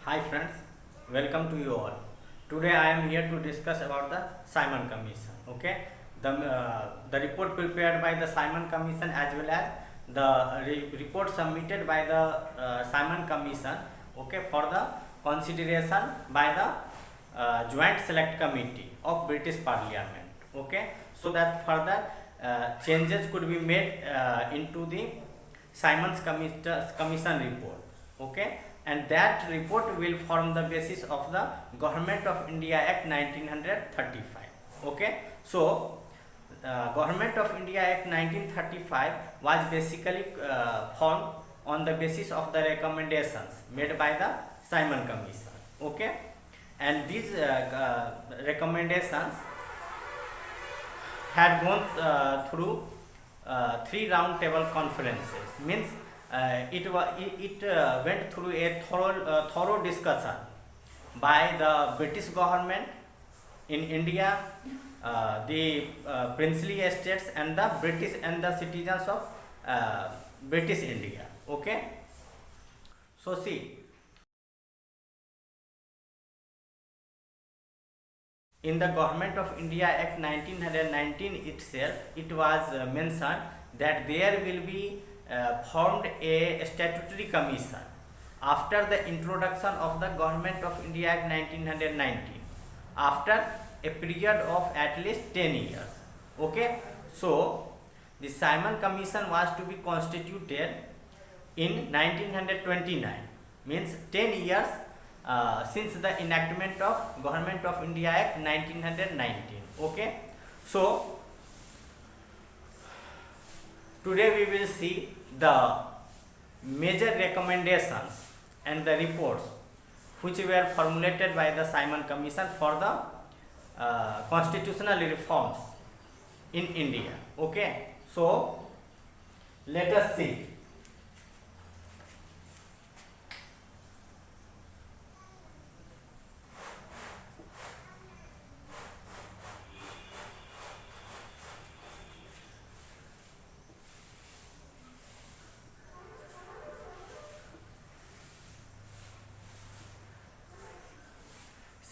Hi friends, welcome to you all. Today I am here to discuss about the Simon Commission. Okay, the report prepared by the Simon Commission as well as the report submitted by the Simon Commission. Okay, for the consideration by the Joint Select Committee of British Parliament. Okay, so that further changes could be made into the Simon's Commission report. Okay, and that report will form the basis of the Government of India Act 1935. Okay, so Government of India Act 1935 was basically formed on the basis of the recommendations made by the Simon Commission. Okay, and these recommendations had gone through three round table conferences. Means it went through a thorough discussion by the British government in India, the princely estates and the British and the citizens of British India. Okay, so see, in the Government of India Act 1919 itself, it was mentioned that there will be formed a statutory commission after the introduction of the Government of India Act 1919, after a period of at least 10 years. Okay, so the Simon Commission was to be constituted in 1929, means 10 years since the enactment of Government of India Act 1919. Okay, so today we will see the major recommendations and the reports which were formulated by the Simon Commission for the constitutional reforms in India. Okay, so let us see.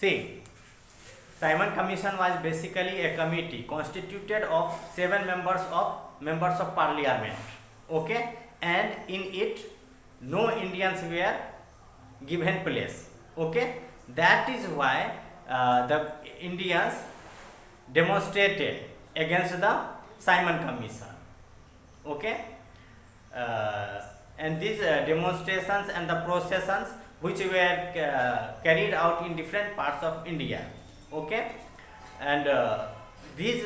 See, Simon Commission was basically a committee constituted of 7 members of Parliament. Okay, and in it no Indians were given place. Okay, that is why the Indians demonstrated against the Simon Commission. Okay, and these demonstrations and the processions which were carried out in different parts of India. Okay, and these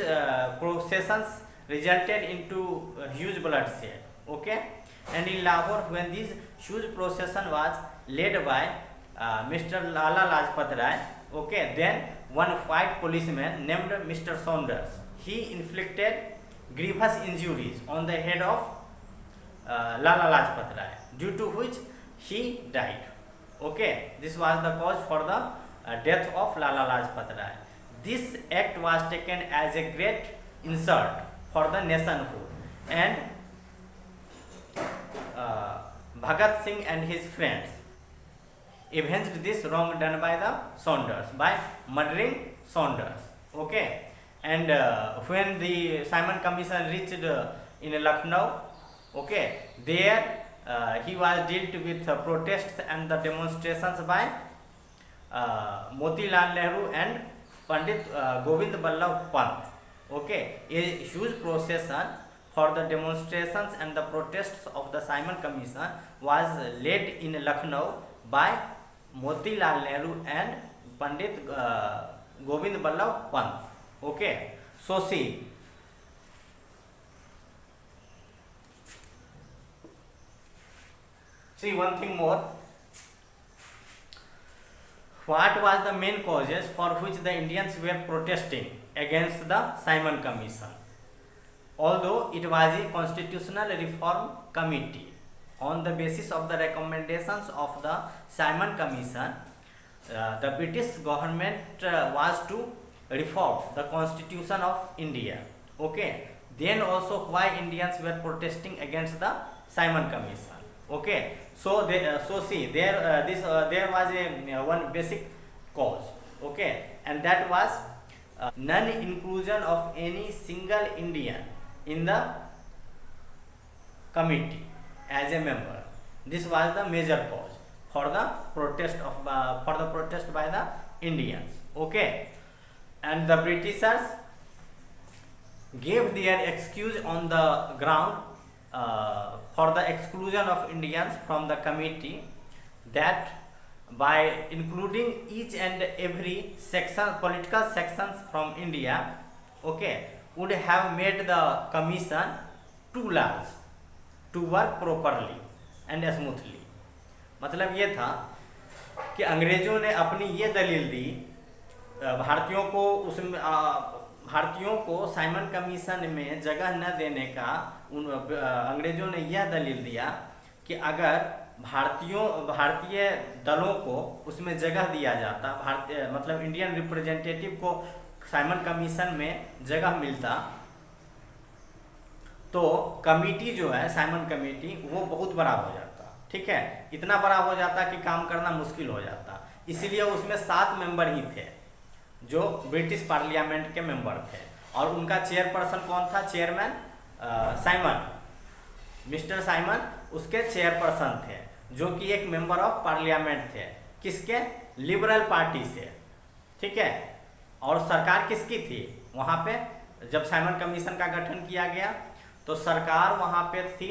processions resulted into huge bloodshed. Okay, and in Lahore, when this huge procession was led by Mr. Lala Lajpat Rai, okay, then one white policeman named Mr. Saunders, he inflicted grievous injuries on the head of Lala Lajpat Rai, due to which he died. Okay, this was the cause for the death of Lala Lajpat Rai. This act was taken as a great insult for the nationhood, and Bhagat Singh and his friends avenged this wrong done by the Saunders by murdering Saunders. Okay, and when the Simon Commission reached in Lucknow, okay, there he was dealt with protests and the demonstrations by Motilal Nehru and Pandit Govind Ballabh Pant. Okay, a huge procession for the demonstrations and the protests of the Simon Commission was led in Lucknow by Motilal Nehru and Pandit Govind Ballabh Pant. Okay, so see, one thing more. What was the main causes for which the Indians were protesting against the Simon Commission? Although it was a constitutional reform committee, on the basis of the recommendations of the Simon Commission, the British government was to reform the constitution of India. Okay, then also why Indians were protesting against the Simon Commission? Okay, so see there was a one basic cause. Okay, and that was non-inclusion of any single Indian in the committee as a member. This was the major cause for the protest by the Indians. Okay, and the Britishers gave their excuse on the ground for the exclusion of Indians from the committee, that by including each and every political sections from India, okay, would have made the commission too large to work properly and smoothly. मतलब ये था कि अंग्रेजों ने अपनी ये दलील दी भारतीयों को साइमन कमीशन में जगह न देने का। अंग्रेजों ने यह दलील दिया कि अगर भारतीय दलों को उसमें जगह दिया जाता, मतलब इंडियन रिप्रेजेंटेटिव को साइमन कमीशन में जगह मिलता, तो कमेटी जो है साइमन कमेटी वो बहुत बड़ा हो जाता। ठीक है, इतना बड़ा हो जाता कि काम करना मुश्किल हो जाता। इसीलिए उसमें 7 मेंबर ही थे जो ब्रिटिश पार्लियामेंट के मेंबर थे, और उनका चेयरपर्सन कौन था? चेयरमैन साइमन, मिस्टर साइमन उसके चेयरपर्सन थे, जो कि एक मेंबर ऑफ पार्लियामेंट थे। किसके? लिबरल पार्टी से। ठीक है, और सरकार किसकी थी वहाँ पे? जब साइमन कमीशन का गठन किया गया तो सरकार वहाँ पे थी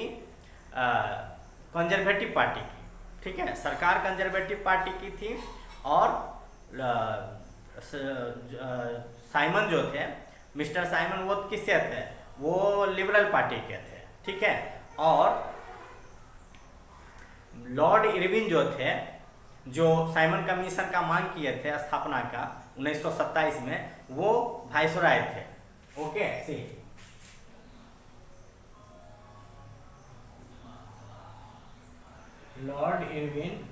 कंजर्वेटिव पार्टी की। ठीक है, सरकार कंजर्वेटिव पार्टी की थी, और साइमन जो थे, मिस्टर साइमन, वो किससे थे? वो लिबरल पार्टी के थे। ठीक है, और लॉर्ड इरविन जो थे, जो साइमन कमीशन का मांग किए थे स्थापना का 1927 में, वो वाइसरॉय थे। Okay, see Lord Irwin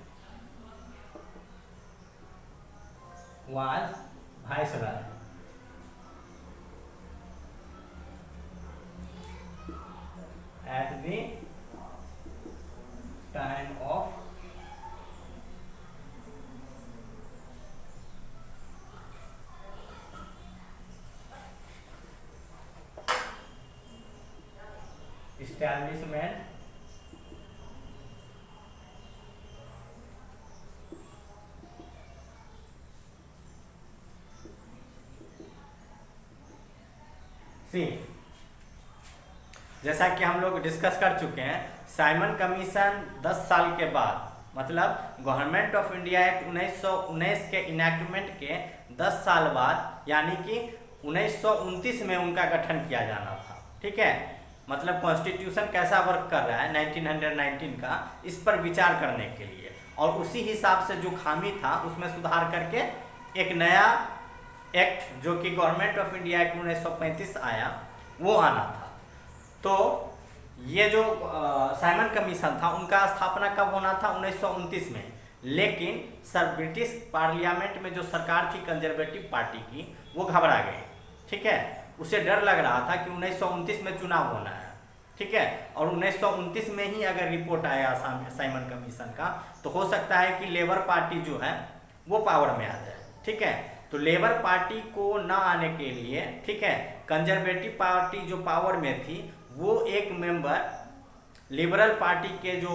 was viceroy at the time of establishment जैसा कि हम लोग डिस्कस कर चुके हैं, साइमन कमीशन 10 साल के बाद, मतलब गवर्नमेंट ऑफ इंडिया एक्ट 1919 के इनैक्टमेंट के 10 साल बाद, यानी कि 1929 में उनका गठन किया जाना था। ठीक है, मतलब कॉन्स्टिट्यूशन कैसा वर्क कर रहा है 1919 का, इस पर विचार करने के लिए, और उसी हिसाब से जो खामी था उसमें सुधार करके एक नया एक्ट, जो कि गवर्नमेंट ऑफ इंडिया एक्ट 1935 आया, वो आना था। तो ये जो साइमन कमीशन था, उनका स्थापना कब होना था? 1929 में। लेकिन ब्रिटिश पार्लियामेंट में जो सरकार थी कंजर्वेटिव पार्टी की, वो घबरा गई। ठीक है, उसे डर लग रहा था कि 1929 में चुनाव होना है। ठीक है, और 1929 में ही अगर रिपोर्ट आया साइमन कमीशन का, तो हो सकता है कि लेबर पार्टी जो है वो पावर में आ जाए। ठीक है, तो लेबर पार्टी को ना आने के लिए, ठीक है, कंजर्वेटिव पार्टी जो पावर में थी, वो एक मेंबर लिबरल पार्टी के जो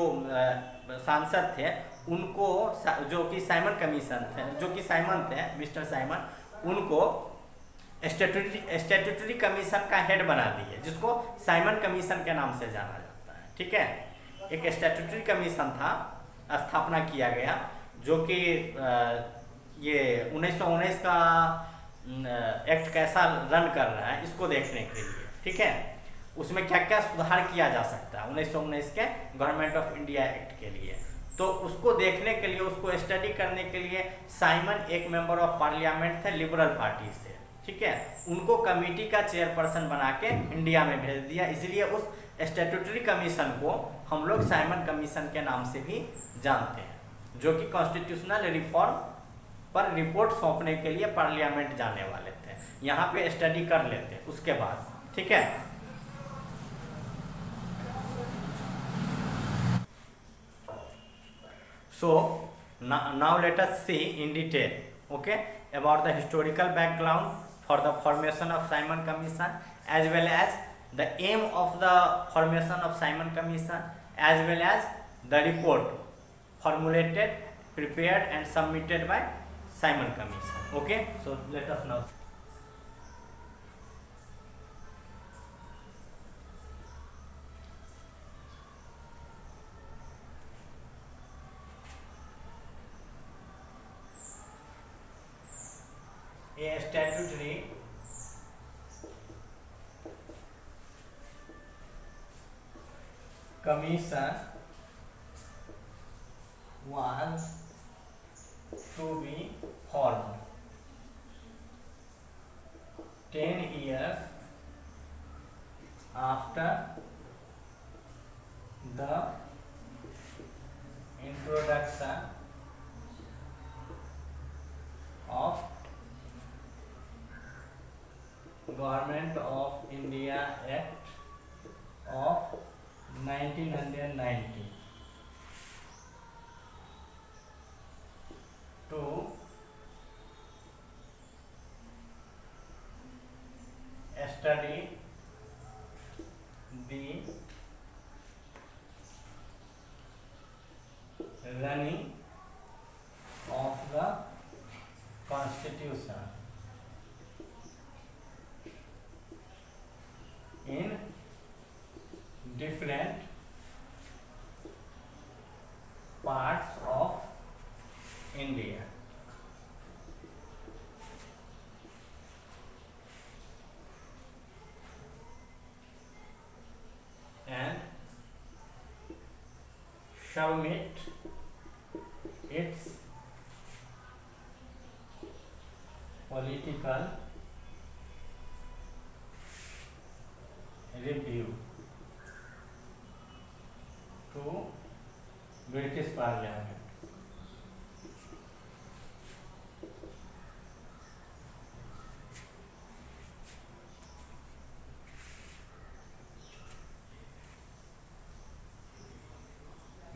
सांसद थे, उनको, जो कि साइमन कमीशन थे, जो कि साइमन थे, मिस्टर साइमन, उनको स्टैट्यूटरी कमीशन का हेड बना दिए, जिसको साइमन कमीशन के नाम से जाना जाता है। ठीक है, एक स्टैट्यूटरी कमीशन था, स्थापना किया गया, जो कि ये 1919 का एक्ट कैसा रन कर रहा है इसको देखने के लिए। ठीक है, उसमें क्या क्या सुधार किया जा सकता है 1919 के गवर्नमेंट ऑफ इंडिया एक्ट के लिए, तो उसको देखने के लिए, उसको स्टडी करने के लिए साइमन एक मेंबर ऑफ पार्लियामेंट थे लिबरल पार्टी से। ठीक है, उनको कमेटी का चेयरपर्सन बना के इंडिया में भेज दिया। इसलिए उस स्टैट्यूटरी कमीशन को हम लोग साइमन कमीशन के नाम से भी जानते हैं, जो कि कॉन्स्टिट्यूशनल रिफॉर्म पर रिपोर्ट सौंपने के लिए पार्लियामेंट जाने वाले थे। यहाँ पे स्टडी कर लेते उसके बाद। ठीक है, So now let us see in detail, okay, about the historical background for the formation of Simon Commission, as well as the aim of the formation of Simon Commission, as well as the report formulated, prepared and submitted by Simon Commission. Okay, so let us now. A statutory commission was to be formed 10 years after the introduction of Government of India Act of 1990 to study the running of the Constitution in different parts of India. And submit its political review to British Parliament.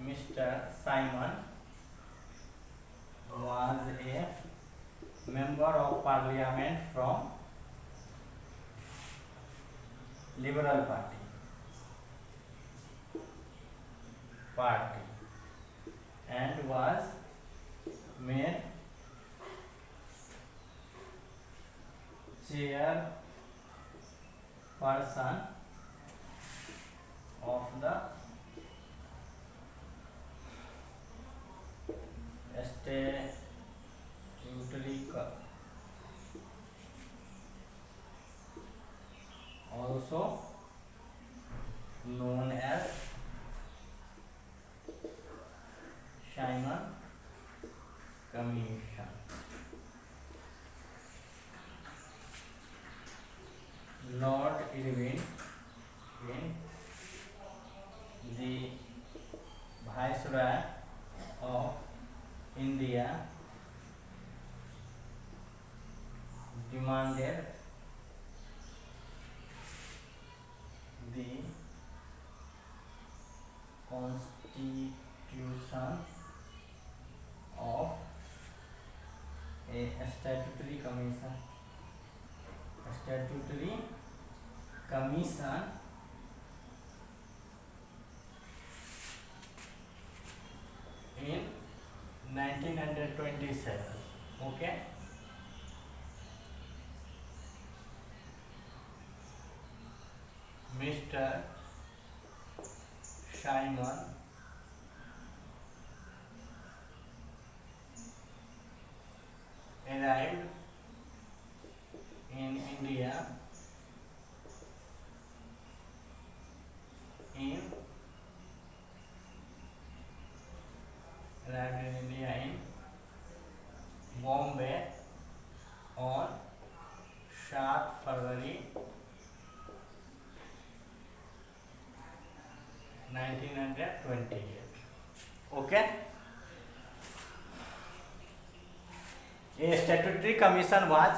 Mr. Simon was a member of Parliament from Liberal Party and was made chairperson of the statutory also known as Simon Commission. Lord Irwin, the Viceroy of India, demanded the constitution of a statutory commission in 1927. Okay, Mr. Simon arrived in India in Bombay on 7 February 1928. Okay. A statutory commission was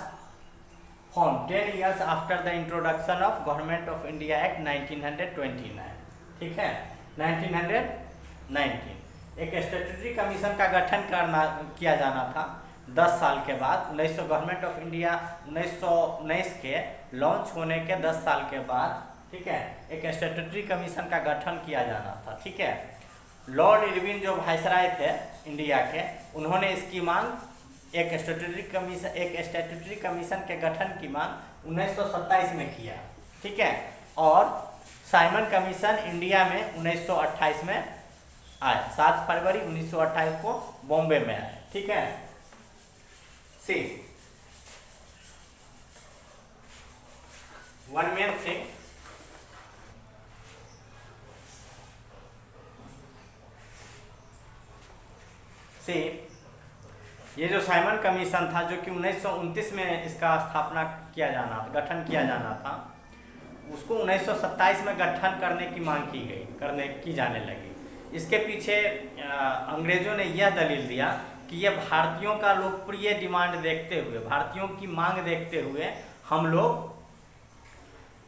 formed 10 years after the introduction of Government of India Act 1929. ठीक है, 1919. एक statutory commission का गठन किया जाना था 10 साल के बाद। 1900 गवर्नमेंट ऑफ इंडिया 1919 के लॉन्च होने के 10 साल के बाद, ठीक है, एक स्टैट्यूटरी कमीशन का गठन किया जाना था, ठीक है। लॉर्ड इरविन जो वाइसराय थे इंडिया के, उन्होंने इसकी मांग एक स्टैट्यूटरी कमीशन के गठन की मांग 1927 में किया, ठीक है। और साइमन कमीशन इंडिया में 1928 में आए, 7 फरवरी 1928 को बॉम्बे में आए, ठीक है। सी वन मेन थिंग, सी ये जो साइमन कमीशन था जो कि 1929 में इसका स्थापना किया जाना था, गठन किया जाना था, उसको 1927 में गठन करने की मांग की जाने लगी। इसके पीछे अंग्रेजों ने यह दलील दिया कि यह भारतीयों का लोकप्रिय डिमांड देखते हुए, भारतीयों की मांग देखते हुए हम लोग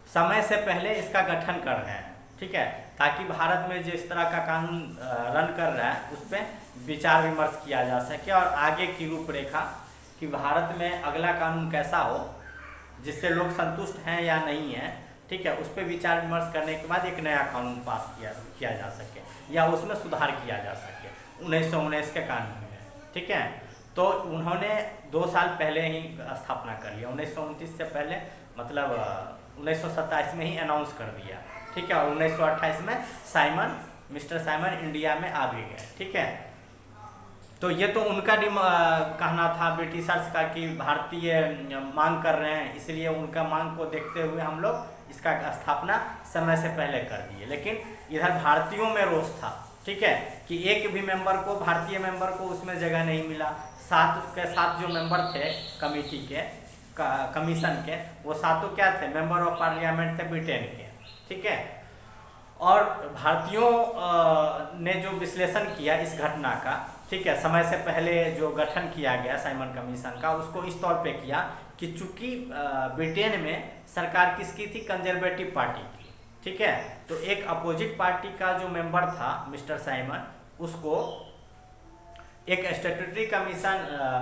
समय से पहले इसका गठन कर रहे हैं, ठीक है, ताकि भारत में जिस तरह का कानून रन कर रहा है उस पर विचार विमर्श किया जा सके और आगे की रूपरेखा कि भारत में अगला कानून कैसा हो जिससे लोग संतुष्ट हैं या नहीं हैं, ठीक है, उस पर विचार विमर्श करने के बाद एक नया कानून पास किया जा सके या उसमें सुधार किया जा सके 1919 के कानून में, ठीक है। तो उन्होंने 2 साल पहले ही स्थापना कर लिया, 1929 से पहले, मतलब 1927 में ही अनाउंस कर दिया, ठीक है। और 1928 में मिस्टर साइमन इंडिया में आ भी गए, ठीक है। तो ये तो उनका कहना था ब्रिटिशर्स का कि भारतीय मांग कर रहे हैं, इसलिए उनका मांग को देखते हुए हम लोग इसका स्थापना समय से पहले कर दिए। लेकिन इधर भारतीयों में रोष था, ठीक है, कि एक भी भारतीय मेंबर को उसमें जगह नहीं मिला। 7 जो मेंबर थे कमेटी के, कमीशन के, वो 7 क्या थे, मेंबर ऑफ पार्लियामेंट थे ब्रिटेन के, ठीक है। और भारतीयों ने जो विश्लेषण किया इस घटना का, ठीक है, समय से पहले जो गठन किया गया साइमन कमीशन का, उसको इस तौर पे किया कि चूंकि ब्रिटेन में सरकार किसकी थी, कंजर्वेटिव पार्टी की, ठीक है। तो एक अपोजिट पार्टी का जो मेंबर था मिस्टर साइमन, उसको एक स्टैट्यूटरी कमीशन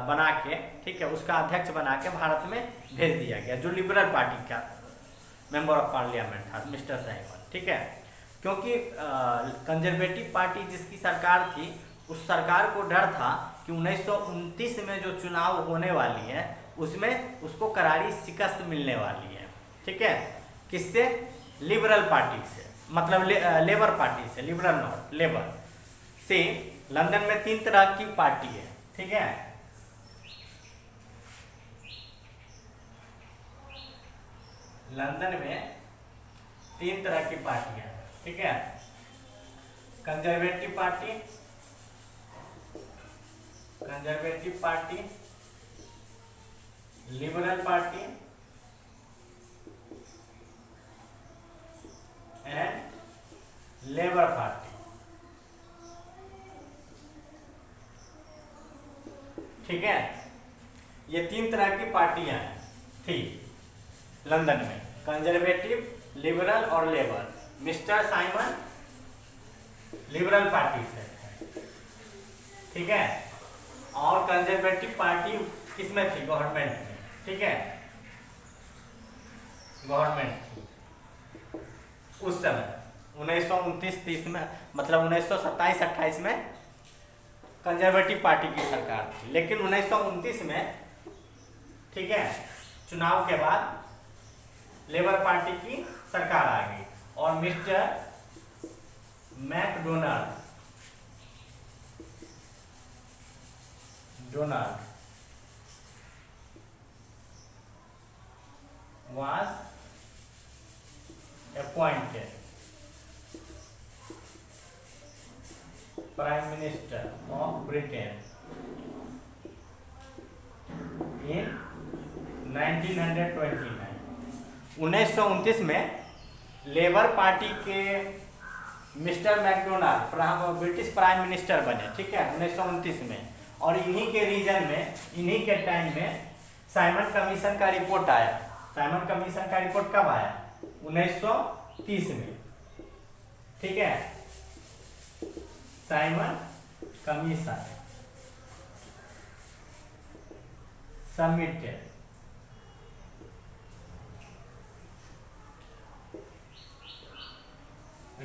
बना के, ठीक है, उसका अध्यक्ष बना के भारत में भेज दिया गया, जो लिबरल पार्टी का मेंबर ऑफ पार्लियामेंट था मिस्टर साइमन, ठीक है। क्योंकि कंजर्वेटिव पार्टी जिसकी सरकार थी, उस सरकार को डर था कि 1929 में जो चुनाव होने वाली है उसमें उसको करारी शिकस्त मिलने वाली है, ठीक है। किससे? लिबरल पार्टी से, मतलब लेबर पार्टी से, लिबरल नॉट लेबर से। लंदन में 3 तरह की पार्टी है, ठीक है। लंदन में 3 तरह की पार्टियां, ठीक है। Conservative party, liberal party and labour party, ठीक है। ये 3 तरह की पार्टियां थी लंदन में, कंजर्वेटिव, लिबरल और labour. Mister Simon liberal party से, ठीक है। और कंजर्वेटिव पार्टी किसमें थी? गवर्नमेंट में, ठीक है, गवर्नमेंट उस समय 1929-30 में, मतलब 1927-28 में कंजर्वेटिव पार्टी की सरकार थी। लेकिन 1929 में, ठीक है, चुनाव के बाद लेबर पार्टी की सरकार आ गई और mister MacDonald was appointed Prime Minister of Britain in 1929। 1929 में लेबर पार्टी के mister MacDonald British Prime Minister बने, ठीक है, 1929 में। और इन्हीं के रीजन में, इन्हीं के टाइम में साइमन कमीशन का रिपोर्ट आया। साइमन कमीशन का रिपोर्ट कब आया? 1930 में, ठीक है। Simon commission submitted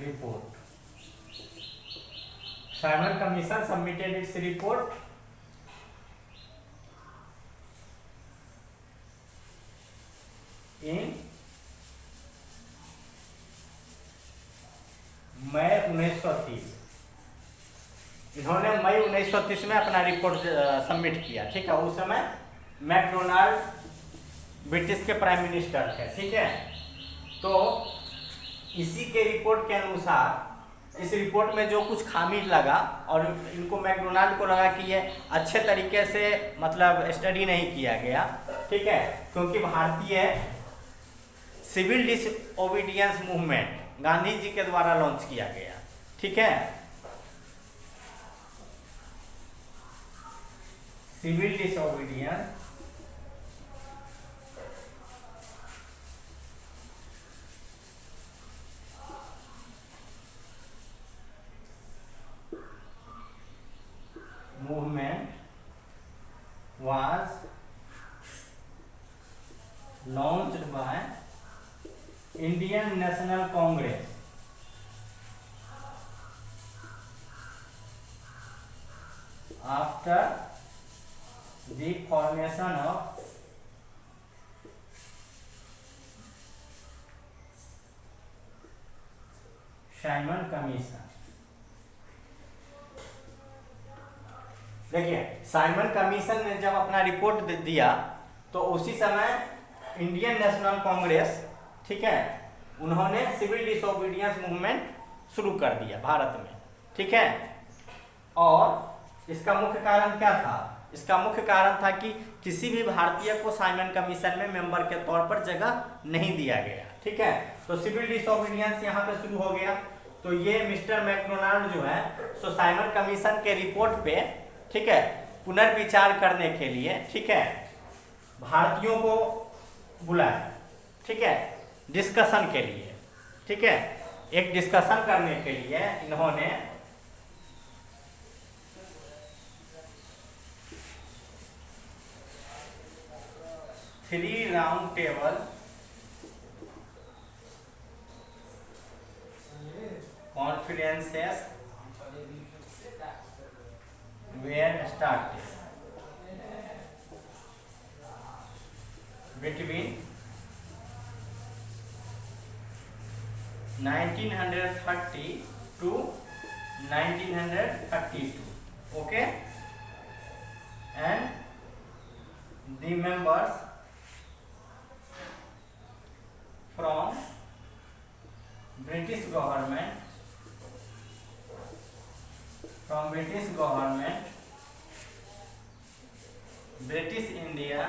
report. Simon Commission submitted its report in मई 1930। इन्होंने मई 1930 में अपना रिपोर्ट सबमिट किया, ठीक है। उस समय मैकडोनाल्ड ब्रिटिश के प्राइम मिनिस्टर थे, ठीक है। तो इसी के रिपोर्ट के अनुसार इस रिपोर्ट में जो कुछ खामी लगा और इनको मैकडोनाल्ड को लगा कि ये अच्छे तरीके से मतलब स्टडी नहीं किया गया, ठीक है, क्योंकि भारतीय civil disobedience movement Gandhi ji के द्वारा लॉन्च किया गया, ठीक है। Civil disobedience movement was launched by Indian National Congress after the formation of Simon Commission। देखिए, साइमन कमीशन ने जब अपना रिपोर्ट दिया तो उसी समय इंडियन नेशनल कांग्रेस, ठीक है, उन्होंने सिविल डिसओबीडियंस मूवमेंट शुरू कर दिया भारत में, ठीक है। और इसका मुख्य कारण क्या था? इसका मुख्य कारण था कि किसी भी भारतीय को साइमन कमीशन में मेंबर के तौर पर जगह नहीं दिया गया, ठीक है। तो सिविल डिसओबीडियंस यहाँ पे शुरू हो गया। तो ये मिस्टर मैकडोनाल्ड जो है सो साइमन कमीशन के रिपोर्ट पे, ठीक है, पुनर्विचार करने के लिए, ठीक है, भारतीयों को बुलाया, ठीक है, डिस्कशन के लिए, ठीक है। एक डिस्कशन करने के लिए इन्होंने three round table conferences were started between 1930 to 1932, okay, and the members from British government, British India,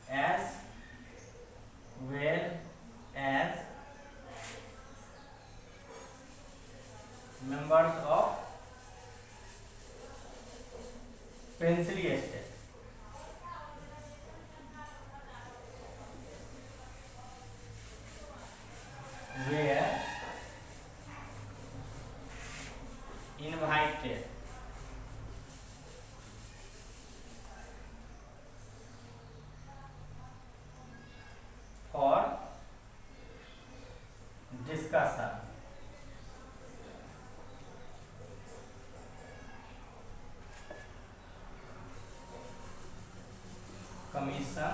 as well as members of Princely Estate, were invited for discussion commission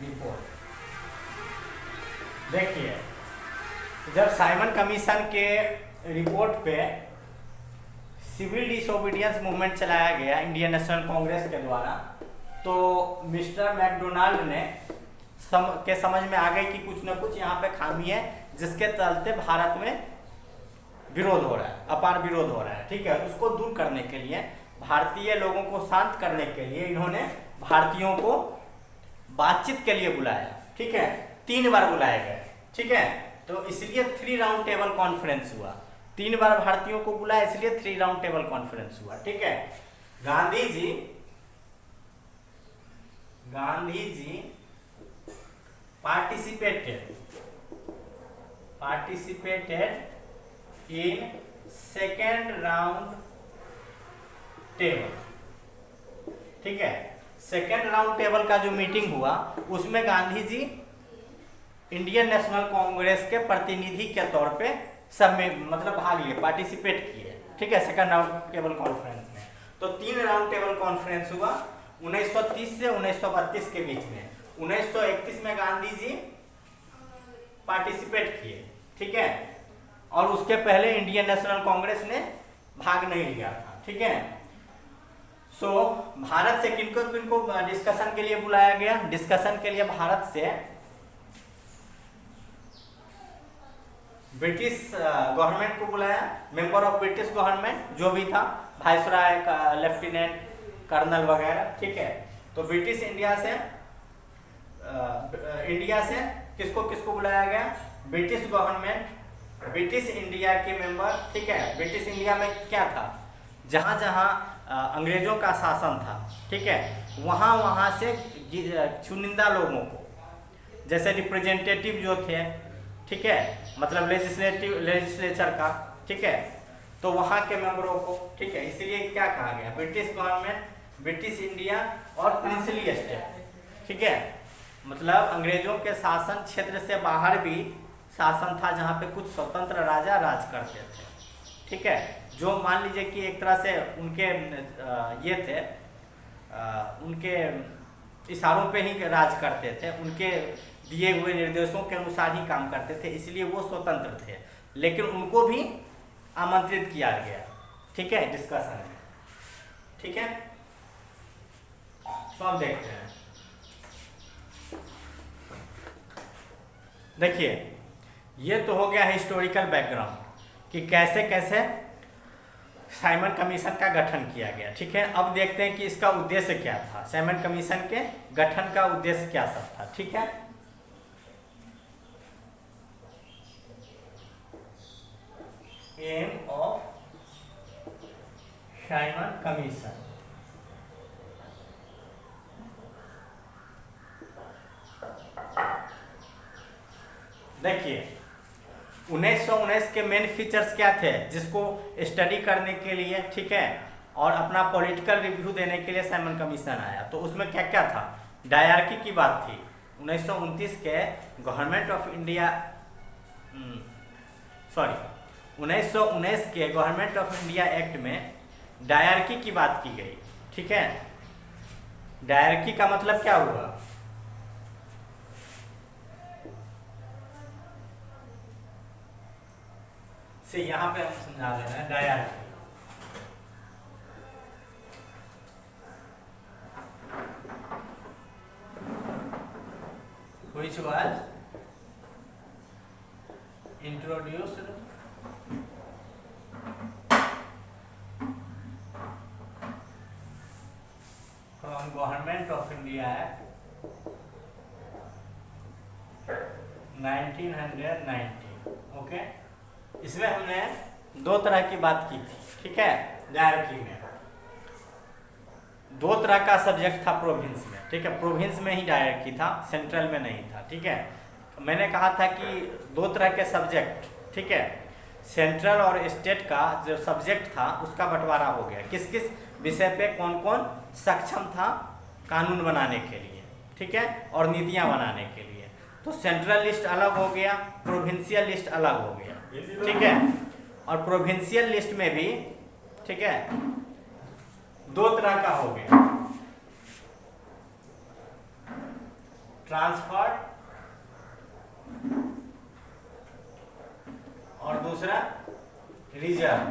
report. देखिए, जब Simon commission के report पे civil disobedience movement चलाया गया Indian national Congress के द्वारा, तो mister McDonald ने समझ में आ गई कि कुछ न कुछ यहाँ पे खामी है, जिसके चलते भारत में विरोध हो रहा है, अपार विरोध हो रहा है, ठीक है। उसको दूर करने के लिए, भारतीय लोगों को शांत करने के लिए इन्होंने भारतीयों को बातचीत के लिए बुलाया, ठीक है। 3 बार बुलाए गए, ठीक है। तो इसलिए 3 राउंड टेबल कॉन्फ्रेंस हुआ। 3 बार भारतीयों को बुलाया, इसलिए 3 राउंड टेबल कॉन्फ्रेंस हुआ, ठीक है। Gandhi ji participated participated in second round table. ठीक है, सेकेंड राउंड टेबल का जो मीटिंग हुआ उसमें गांधी जी इंडियन नेशनल कांग्रेस के प्रतिनिधि के तौर पे सब में मतलब भाग लिए, पार्टिसिपेट किए। ठीक है, सेकेंड राउंड टेबल कॉन्फ्रेंस में। तो 3 राउंड टेबल कॉन्फ्रेंस हुआ 1930 से 1932 के बीच में। 1931 में गांधी जी पार्टिसिपेट किए। ठीक है, और उसके पहले इंडियन नेशनल कांग्रेस ने भाग नहीं लिया था। ठीक है, सो भारत से किनको किनको डिस्कशन के लिए बुलाया गया? डिस्कशन के लिए भारत से ब्रिटिश गवर्नमेंट को बुलाया, मेंबर ऑफ ब्रिटिश गवर्नमेंट जो भी था, वाइसराय, लेफ्टिनेंट कर्नल वगैरह। ठीक है, तो ब्रिटिश इंडिया से किसको किसको बुलाया गया? ब्रिटिश गवर्नमेंट, ब्रिटिश इंडिया के मेंबर। ठीक है, ब्रिटिश इंडिया में क्या था? जहाँ जहाँ अंग्रेजों का शासन था, ठीक है, वहाँ वहाँ से चुनिंदा लोगों को, जैसे रिप्रेजेंटेटिव जो थे, ठीक है, मतलब लेजिस्लेचर का, ठीक है, तो वहाँ के मेंबरों को, ठीक है, इसीलिए क्या कहा गया? ब्रिटिश गवर्नमेंट, ब्रिटिश इंडिया और प्रिंसली स्टेट। ठीक है, मतलब अंग्रेजों के शासन क्षेत्र से बाहर भी शासन था जहाँ पे कुछ स्वतंत्र राजा राज करते थे। ठीक है, जो मान लीजिए कि एक तरह से उनके ये थे, उनके इशारों पे ही राज करते थे, उनके दिए हुए निर्देशों के अनुसार ही काम करते थे, इसलिए वो स्वतंत्र थे। लेकिन उनको भी आमंत्रित किया गया। ठीक है, डिस्कशन में। ठीक है, तो हम देखते हैं। देखिए, ये तो हो गया हिस्टोरिकल बैकग्राउंड कि कैसे कैसे साइमन कमीशन का गठन किया गया। ठीक है, अब देखते हैं कि इसका उद्देश्य क्या था, साइमन कमीशन के गठन का उद्देश्य क्या सब था। ठीक है, एम ऑफ साइमन कमीशन। देखिए, 1919 के मेन फीचर्स क्या थे जिसको स्टडी करने के लिए, ठीक है, और अपना पॉलिटिकल रिव्यू देने के लिए साइमन कमीशन आया। तो उसमें क्या क्या था? डायरकी की बात थी। 1929 के गवर्नमेंट ऑफ इंडिया 1919 के गवर्नमेंट ऑफ इंडिया एक्ट में डायरकी की बात की गई। ठीक है, डायरकी का मतलब क्या हुआ? से यहाँ पे हम समझा रहे हैं dyarchy. Which was introduced from Government of India Act 1990। Okay, इसमें हमने 2 तरह की बात की थी। ठीक है, डायरकी में 2 तरह का सब्जेक्ट था प्रोविंस में। ठीक है, प्रोविंस में ही डायरकी था, सेंट्रल में नहीं था। ठीक है, मैंने कहा था कि 2 तरह के सब्जेक्ट, ठीक है, सेंट्रल और स्टेट का जो सब्जेक्ट था उसका बंटवारा हो गया। किस किस विषय पे कौन कौन सक्षम था कानून बनाने के लिए, ठीक है, और नीतियां बनाने के लिए। तो सेंट्रल लिस्ट अलग हो गया, प्रोविंशियल लिस्ट अलग हो गया। ठीक है, और प्रोविंशियल लिस्ट में भी, ठीक है, 2 तरह का हो गया, ट्रांसफर्ड और दूसरा रिजर्व।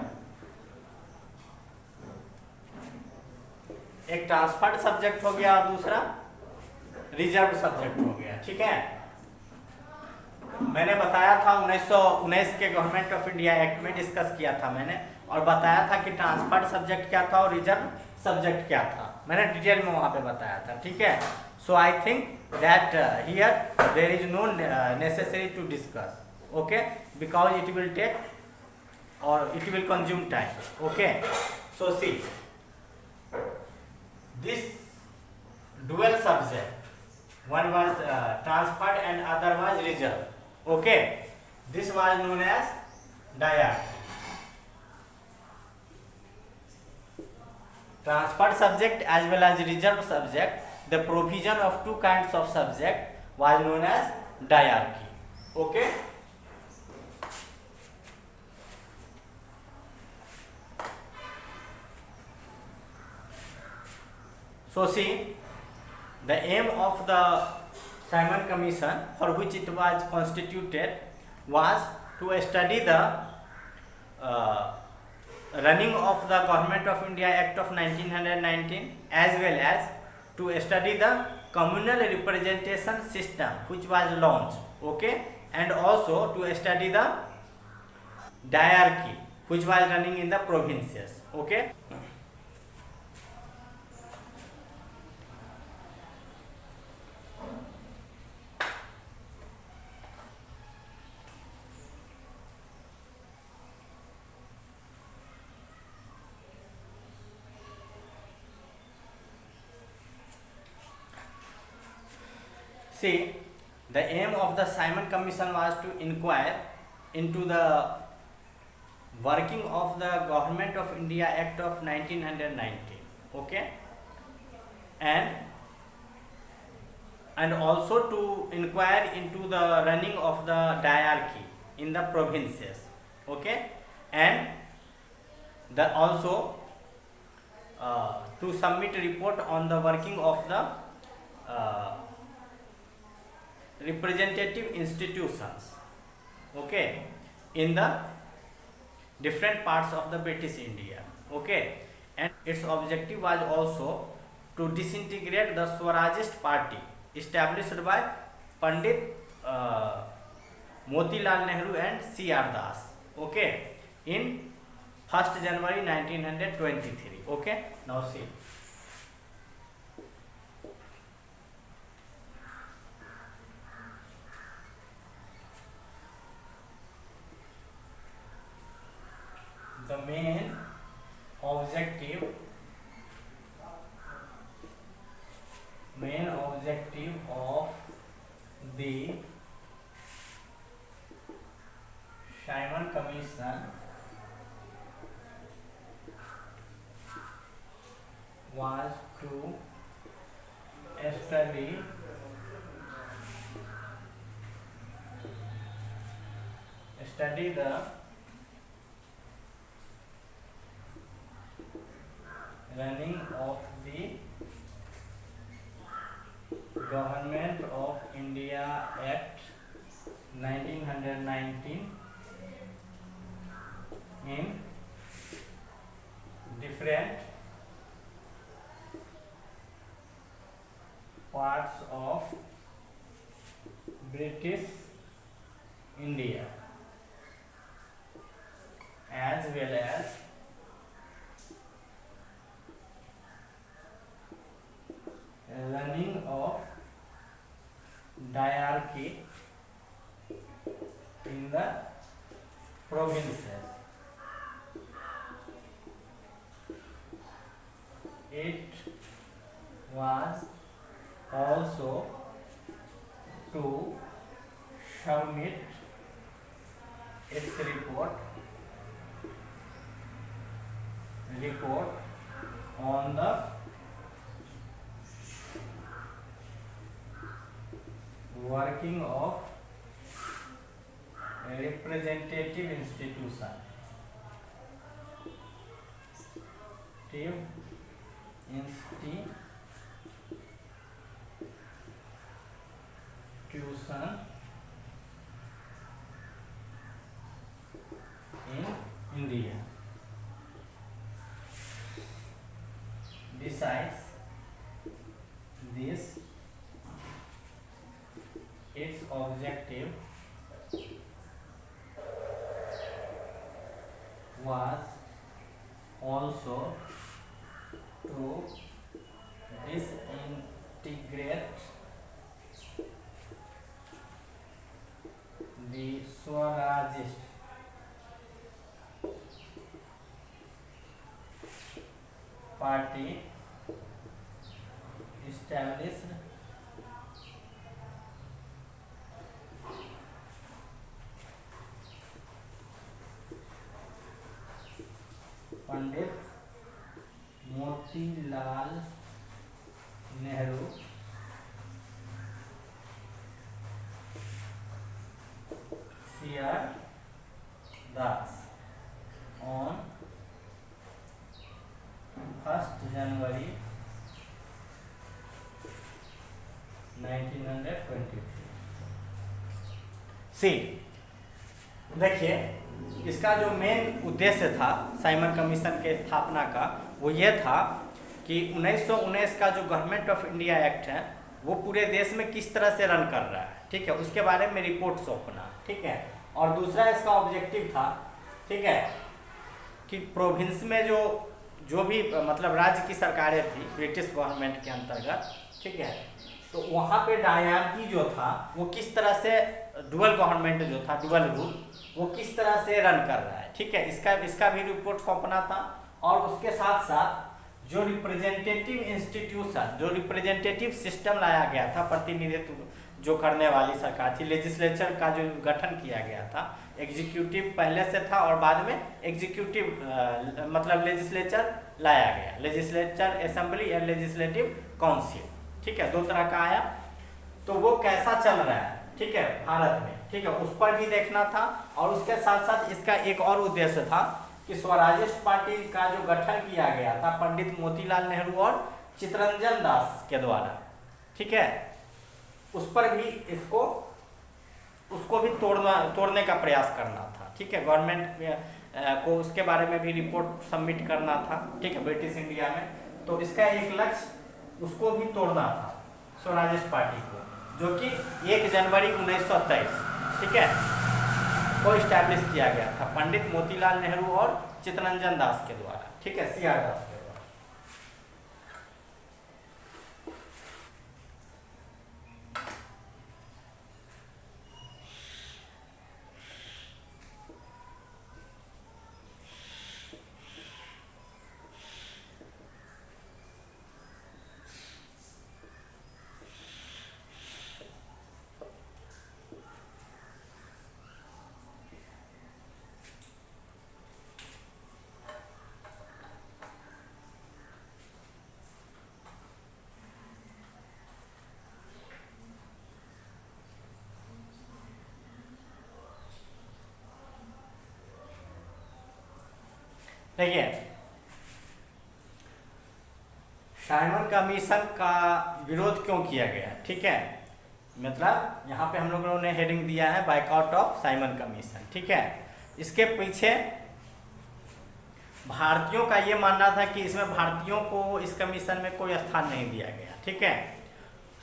एक ट्रांसफर्ड सब्जेक्ट हो गया और दूसरा रिजर्व सब्जेक्ट हो गया। ठीक है, मैंने बताया था 1919 के गवर्नमेंट ऑफ इंडिया एक्ट में डिस्कस किया था मैंने, और बताया था कि ट्रांसफर्ड सब्जेक्ट क्या था और रिजर्व सब्जेक्ट क्या था, मैंने डिटेल में वहां पे बताया था। ठीक है, so I think that here there is no necessary to discuss, okay, because it will take और it will consume time. Okay, so see this dual subject, one was transferred and other was reserved. Okay, This was known as diarchy. Transferred subject as well as reserved subject, the provision of two kinds of subject was known as diarchy. Okay. So see, the aim of the Simon Commission, for which it was constituted, was to study the running of the Government of India Act of 1919, as well as to study the communal representation system which was launched, okay, and also to study the diarchy which was running in the provinces, okay. See, the aim of the Simon Commission was to inquire into the working of the Government of India Act of 1919, okay, and also to inquire into the running of the diarchy in the provinces, okay, and the also to submit report on the working of the representative institutions, okay, in the different parts of the British India, okay, and its objective was also to disintegrate the Swarajist party established by Pandit Motilal Nehru and C.R. Das, okay, in 1st January 1923, okay. Now see, the main objective of the Simon Commission was to study the running of the Government of India Act 1919 in different parts of British India, as well as running of diarchy in the provinces. It was also to submit its report on the working of a representative institution. In India. Besides this, its objective was also to disintegrate the Swarajist party established Pandit Motilal Nehru shared thus on 1st January 1923। सी देखिए, इसका जो main उद्देश्य था Simon commission के स्थापना का, वो ये था कि 1919 का जो गवर्नमेंट ऑफ इंडिया एक्ट है वो पूरे देश में किस तरह से रन कर रहा है, ठीक है, उसके बारे में रिपोर्ट सौंपना, ठीक है। और दूसरा इसका ऑब्जेक्टिव था, ठीक है, कि प्रोविंस में जो भी मतलब राज्य की सरकारें थी ब्रिटिश गवर्नमेंट के अंतर्गत, ठीक है, तो वहाँ पे डायनार्की जो था वो किस तरह से डुअल गवर्नमेंट जो था, डुअल रूल, वो किस तरह से रन कर रहा है, ठीक है, इसका भी रिपोर्ट सौंपना था। और उसके साथ साथ जो रिप्रेजेंटेटिव इंस्टीट्यूशन, जो रिप्रेजेंटेटिव सिस्टम लाया गया था, प्रतिनिधित्व जो करने वाली सरकार थी, लेजिस्लेचर का जो गठन किया गया था, एग्जीक्यूटिव पहले से था और बाद में एग्जीक्यूटिव मतलब लेजिस्लेचर लाया गया, लेजिस्लेचर असेंबली या लेजिस्लेटिव काउंसिल, ठीक है, दो तरह का आया। तो वो कैसा चल रहा है, ठीक है, भारत में, ठीक है, उस पर भी देखना था। और उसके साथ साथ इसका एक और उद्देश्य था कि स्वराजिस्ट पार्टी का जो गठन किया गया था पंडित मोतीलाल नेहरू और चित्तरंजन दास के द्वारा, ठीक है, उस पर भी उसको भी तोड़ने का प्रयास करना था, ठीक है, गवर्नमेंट को उसके बारे में भी रिपोर्ट सबमिट करना था, ठीक है, ब्रिटिश इंडिया में। तो इसका एक लक्ष्य उसको भी तोड़ना था, स्वराजिस्ट पार्टी को, जो कि 1 जनवरी 1923, ठीक है, को इस्टेब्लिश किया गया था पंडित मोतीलाल नेहरू और चित्तरंजन दास के द्वारा, ठीक है, सीआर दास के द्वारा। देखिए, साइमन कमीशन का विरोध क्यों किया गया, ठीक है, मतलब यहाँ पे हम लोगों ने हेडिंग दिया है बायकॉट ऑफ साइमन कमीशन, ठीक है। इसके पीछे भारतीयों का ये मानना था कि इसमें भारतीयों को इस कमीशन में कोई स्थान नहीं दिया गया, ठीक है,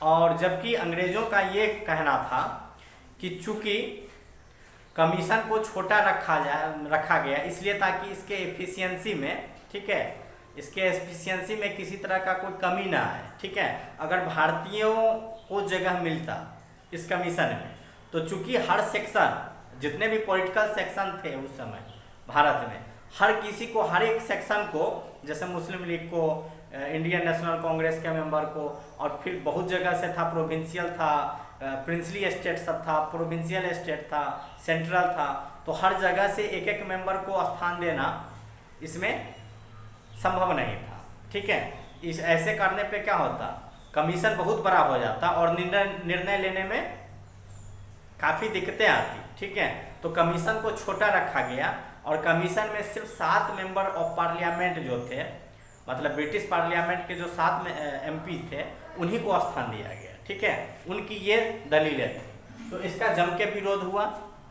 और जबकि अंग्रेजों का ये कहना था कि चूंकि कमीशन को छोटा रखा गया इसलिए ताकि इसके एफिशिएंसी में, ठीक है, इसके एफिशिएंसी में किसी तरह का कोई कमी ना आए, ठीक है। अगर भारतीयों को जगह मिलता इस कमीशन में, तो चूंकि हर सेक्शन, जितने भी पॉलिटिकल सेक्शन थे उस समय भारत में, हर किसी को, हर एक सेक्शन को, जैसे मुस्लिम लीग को, इंडियन नेशनल कांग्रेस के मेंबर को, और फिर बहुत जगह से था, प्रोविंशियल था, प्रिंसली स्टेट सब था, प्रोविंशियल स्टेट था, सेंट्रल था, तो हर जगह से एक एक मेंबर को स्थान देना इसमें संभव नहीं था, ठीक है। इस ऐसे करने पे क्या होता, कमीशन बहुत बड़ा हो जाता और निर्णय लेने में काफ़ी दिक्कतें आती, ठीक है। तो कमीशन को छोटा रखा गया और कमीशन में सिर्फ 7 मेंबर ऑफ पार्लियामेंट जो थे, मतलब ब्रिटिश पार्लियामेंट के जो 7 MP थे, उन्हीं को स्थान दिया गया, ठीक है। उनकी ये दलीलें थी। तो इसका जम के विरोध हुआ,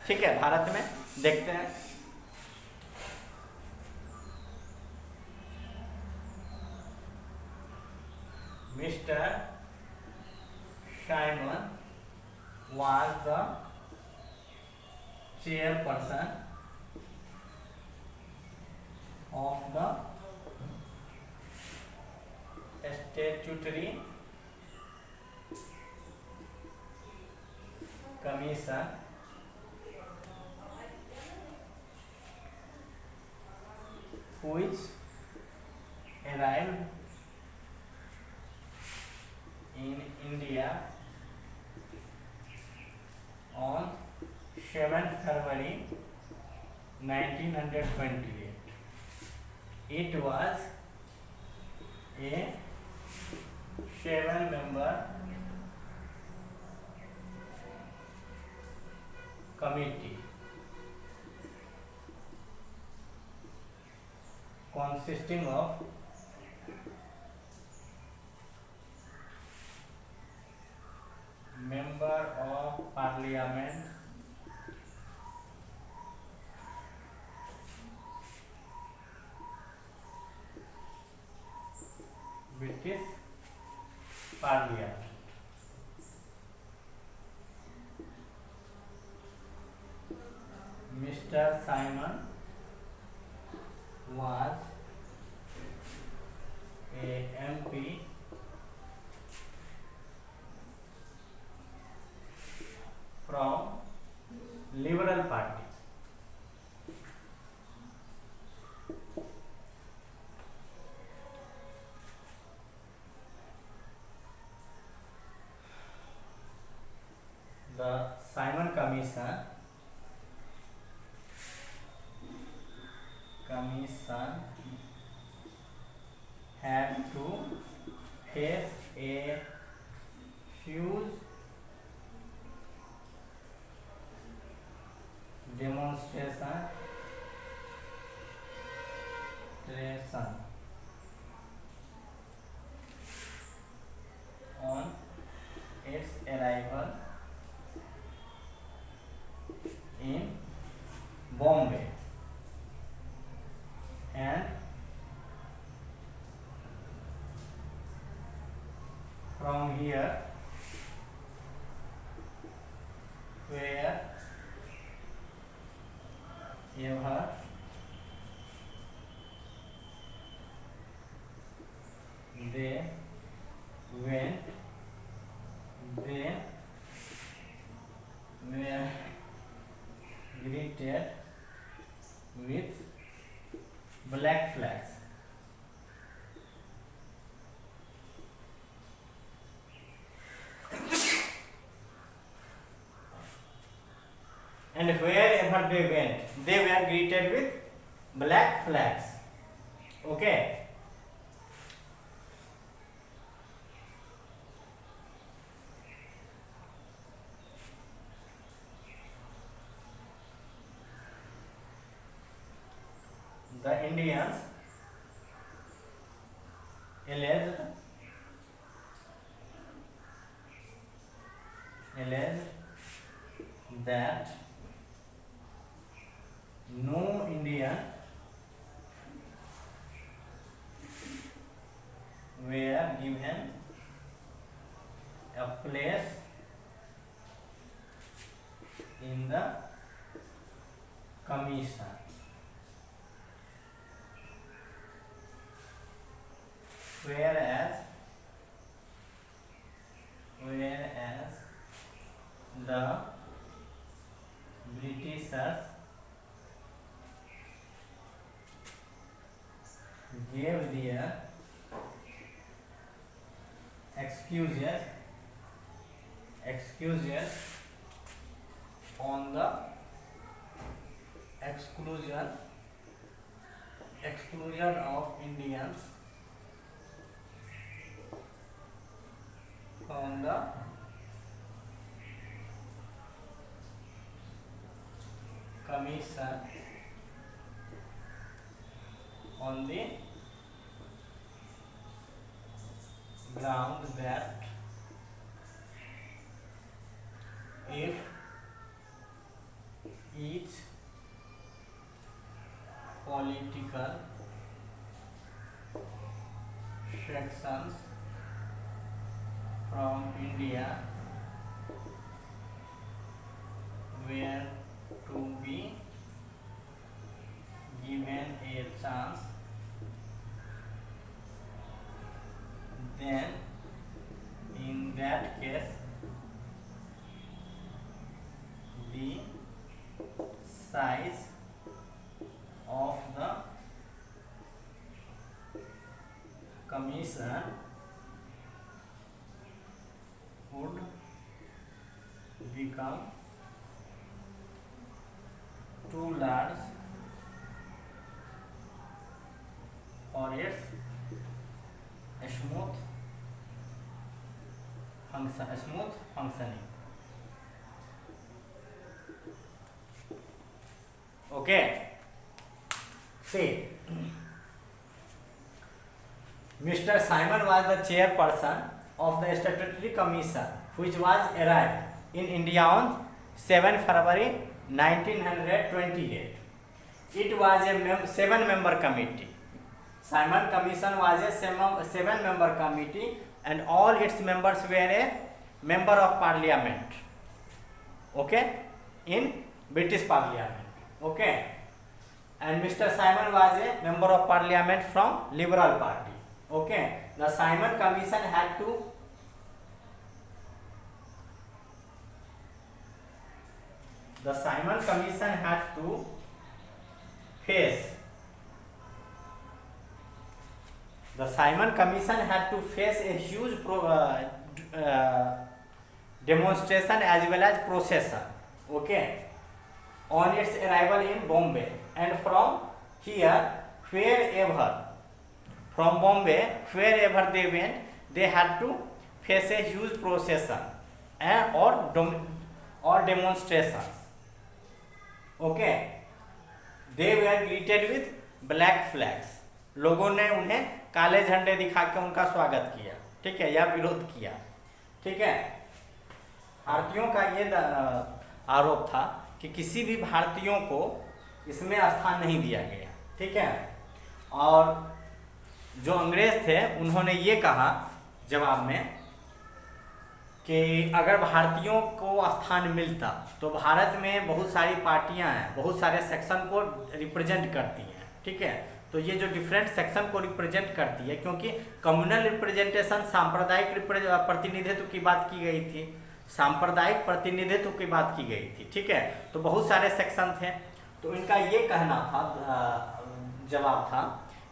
ठीक है, भारत में। देखते हैं, mister Simon was the chairperson of the statutory commission which arrived in India on 7 February 1928, It was a 7-member committee consisting of member of parliament, British Parliament. Mr. Simon was a MP from Liberal Party. The Simon Commission had to face a huge demonstration on its arrival in Bombay, and from here wherever they went, they were greeted with black flags. And wherever they went, they were greeted with black flags. Okay. The Indians alleged that no Indian were given a place in the commission. Whereas the Britishers gave their excuses on the exclusion of Indians from the commission on the ground that if each political sections from India were to be given a chance, then in that case the size of the commission would become too large or its smooth functioning. Okay. See, Mr. Simon was the chairperson of the statutory commission which was arrived in India on 7 February 1928. It was a 7-member committee. Simon Commission was a 7-member committee and all its members were a member of parliament. Okay, in British parliament. Okay, and Mr. Simon was a member of parliament from Liberal Party. Okay, the Simon Commission had to face a huge demonstration as well as procession. Okay, on its arrival in Bombay, and from Bombay wherever they went, they had to face a huge procession or demonstrations. Okay, they were greeted with black flags. लोगों ने उन्हें काले झंडे दिखा के उनका स्वागत किया, ठीक है, या विरोध किया, ठीक है। भारतीयों का ये आरोप था कि किसी भी भारतीयों को इसमें स्थान नहीं दिया गया, ठीक है। और जो अंग्रेज थे उन्होंने ये कहा जवाब में कि अगर भारतीयों को स्थान मिलता तो भारत में बहुत सारी पार्टियां हैं, बहुत सारे सेक्शन को रिप्रेजेंट करती हैं, ठीक है। तो ये जो डिफरेंट सेक्शन को रिप्रेजेंट करती है, क्योंकि कम्युनल रिप्रेजेंटेशन सांप्रदायिक प्रतिनिधित्व की बात की गई थी, सांप्रदायिक प्रतिनिधित्व की बात की गई थी, ठीक है। तो बहुत सारे सेक्शन थे, तो इनका ये कहना था, जवाब था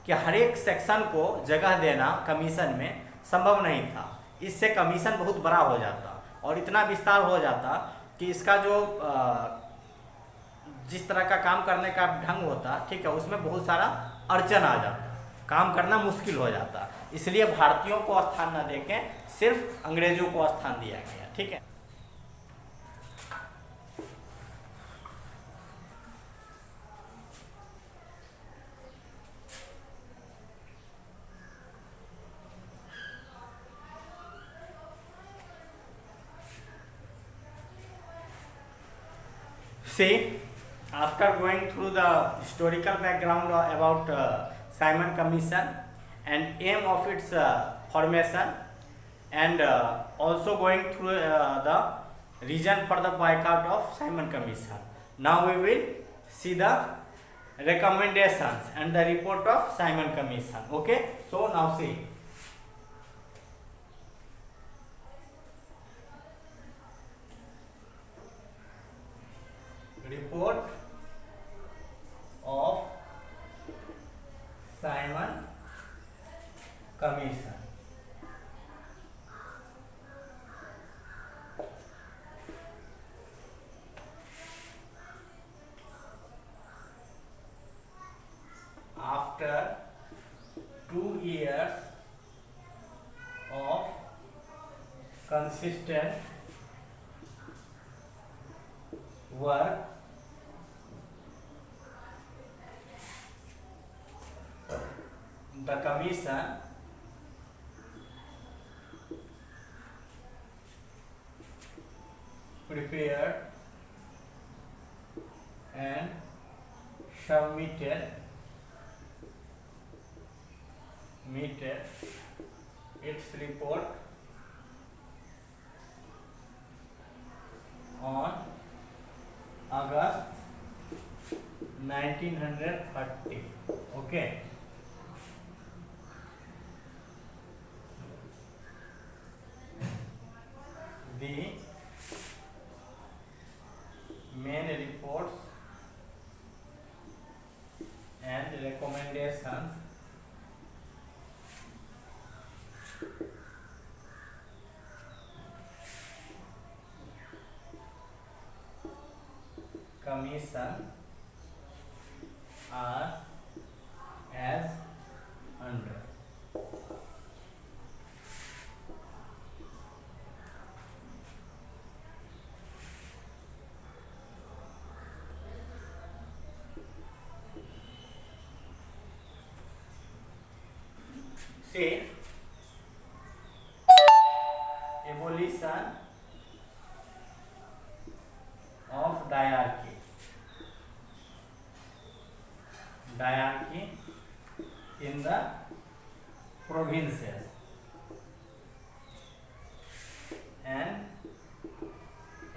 कि हर एक सेक्शन को जगह देना कमीशन में संभव नहीं था। इससे कमीशन बहुत बड़ा हो जाता और इतना विस्तार हो जाता कि इसका जो जिस तरह का काम करने का ढंग होता, ठीक है, उसमें बहुत सारा अड़चन आ जाता, काम करना मुश्किल हो जाता। इसलिए भारतीयों को स्थान न देके सिर्फ अंग्रेजों को स्थान दिया गया, ठीक है। See, after going through the historical background about Simon Commission and aim of its formation, and also going through the reason for the boycott of Simon Commission, now we will see the recommendations and the report of Simon Commission. Okay, so now see. Report of Simon Commission. After 2 years of consistent work, the commission prepared and submitted its report on August 1930. Okay. The main reports and recommendations commission are as See, evolution of diarchy in the provinces and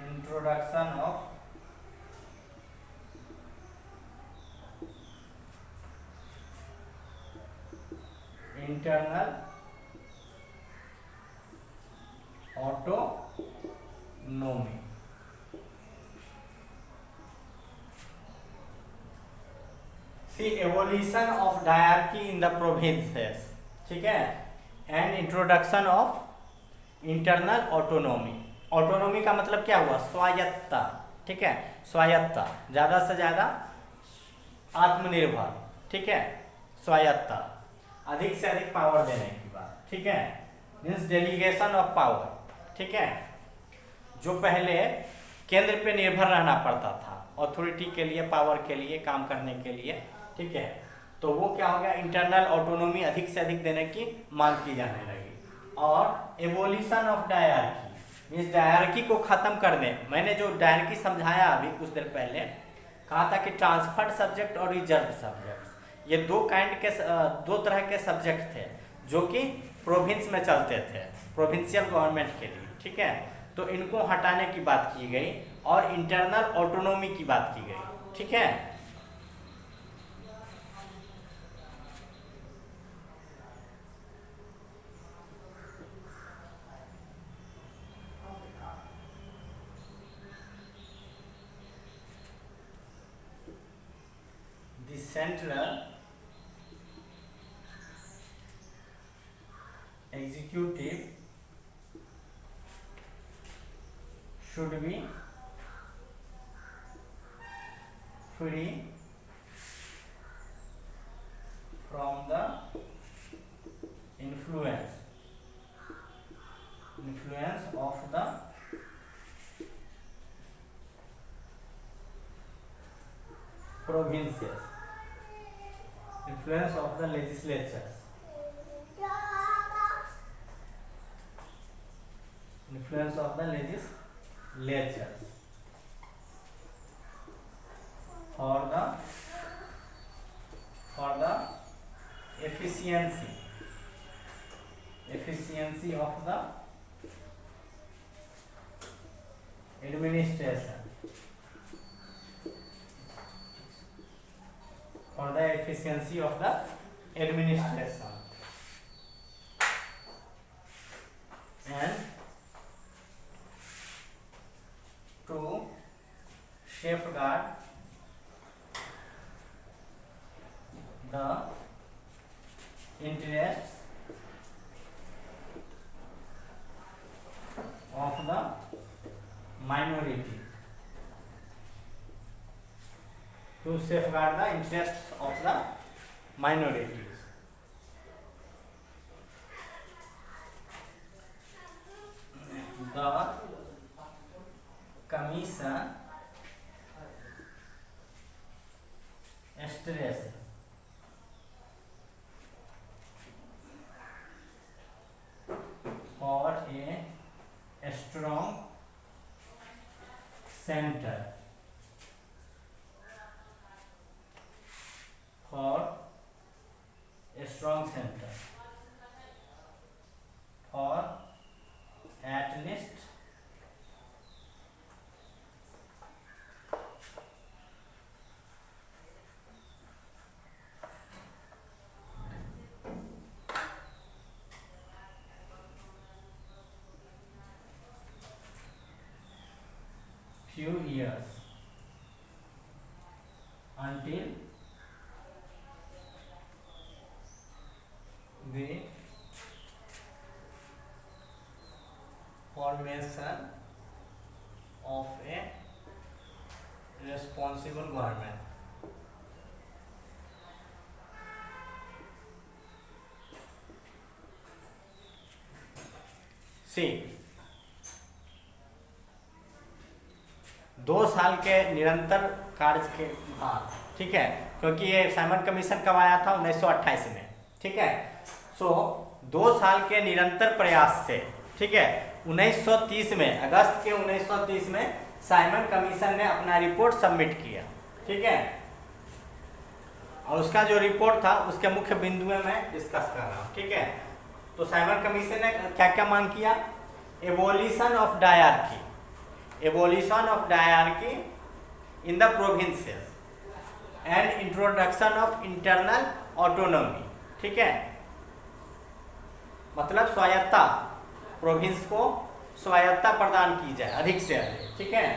introduction of internal autonomy. See, evolution of diarchy in the provinces, ठीक है, and introduction of internal autonomy. Autonomy का मतलब क्या हुआ? स्वायत्तता. ठीक है, स्वायत्तता, ज़्यादा से ज़्यादा आत्मनिर्भर. ठीक है, स्वायत्तता, अधिक से अधिक पावर देने की बात. ठीक है, मीन्स डेलीगेशन ऑफ पावर. ठीक है, जो पहले केंद्र पे निर्भर रहना पड़ता था अथॉरिटी के लिए, पावर के लिए, काम करने के लिए. ठीक है, तो वो क्या हो गया? इंटरनल ऑटोनोमी अधिक से अधिक देने की मांग की जाने लगी. और एवोल्यूशन ऑफ डायरार्की मीन्स डायरार्की को खत्म करने. मैंने जो डायरार्की समझाया अभी कुछ देर पहले, कहा था कि ट्रांसफर्ड सब्जेक्ट और रिजर्व सब्जेक्ट, ये दो तरह के सब्जेक्ट थे जो कि प्रोविंस में चलते थे, प्रोविंशियल गवर्नमेंट के लिए. ठीक है, तो इनको हटाने की बात की गई और इंटरनल ऑटोनोमी की बात की गई. ठीक है, the central executive should be free from the influence of the provinces, influence of the legislatures, influence of the legislatures for the efficiency of the administration, for the efficiency of the administration, and to safeguard the interests of the minority, to safeguard the interests of the minorities. The commission stresses for a strong center for at least few years until the formation of a responsible government. See, 2 साल के निरंतर कार्य के बाद, ठीक है, क्योंकि ये साइमन कमीशन कब आया था? 1928 में. ठीक है, सो 2 साल के निरंतर प्रयास से, ठीक है, 1930 में, अगस्त के 1930 में साइमन कमीशन ने अपना रिपोर्ट सबमिट किया, ठीक है। और उसका जो रिपोर्ट था उसके मुख्य बिंदुएं मैं डिस्कस कर रहा हूँ, ठीक है। तो साइमन कमीशन ने क्या क्या मांग किया? Abolition of dyarchy, abolition of dyarchy in the provinces and introduction of internal autonomy, ठीक है, मतलब स्वायत्ता, प्रोविंस को स्वायत्ता प्रदान की जाए अधिक से अधिक, ठीक है।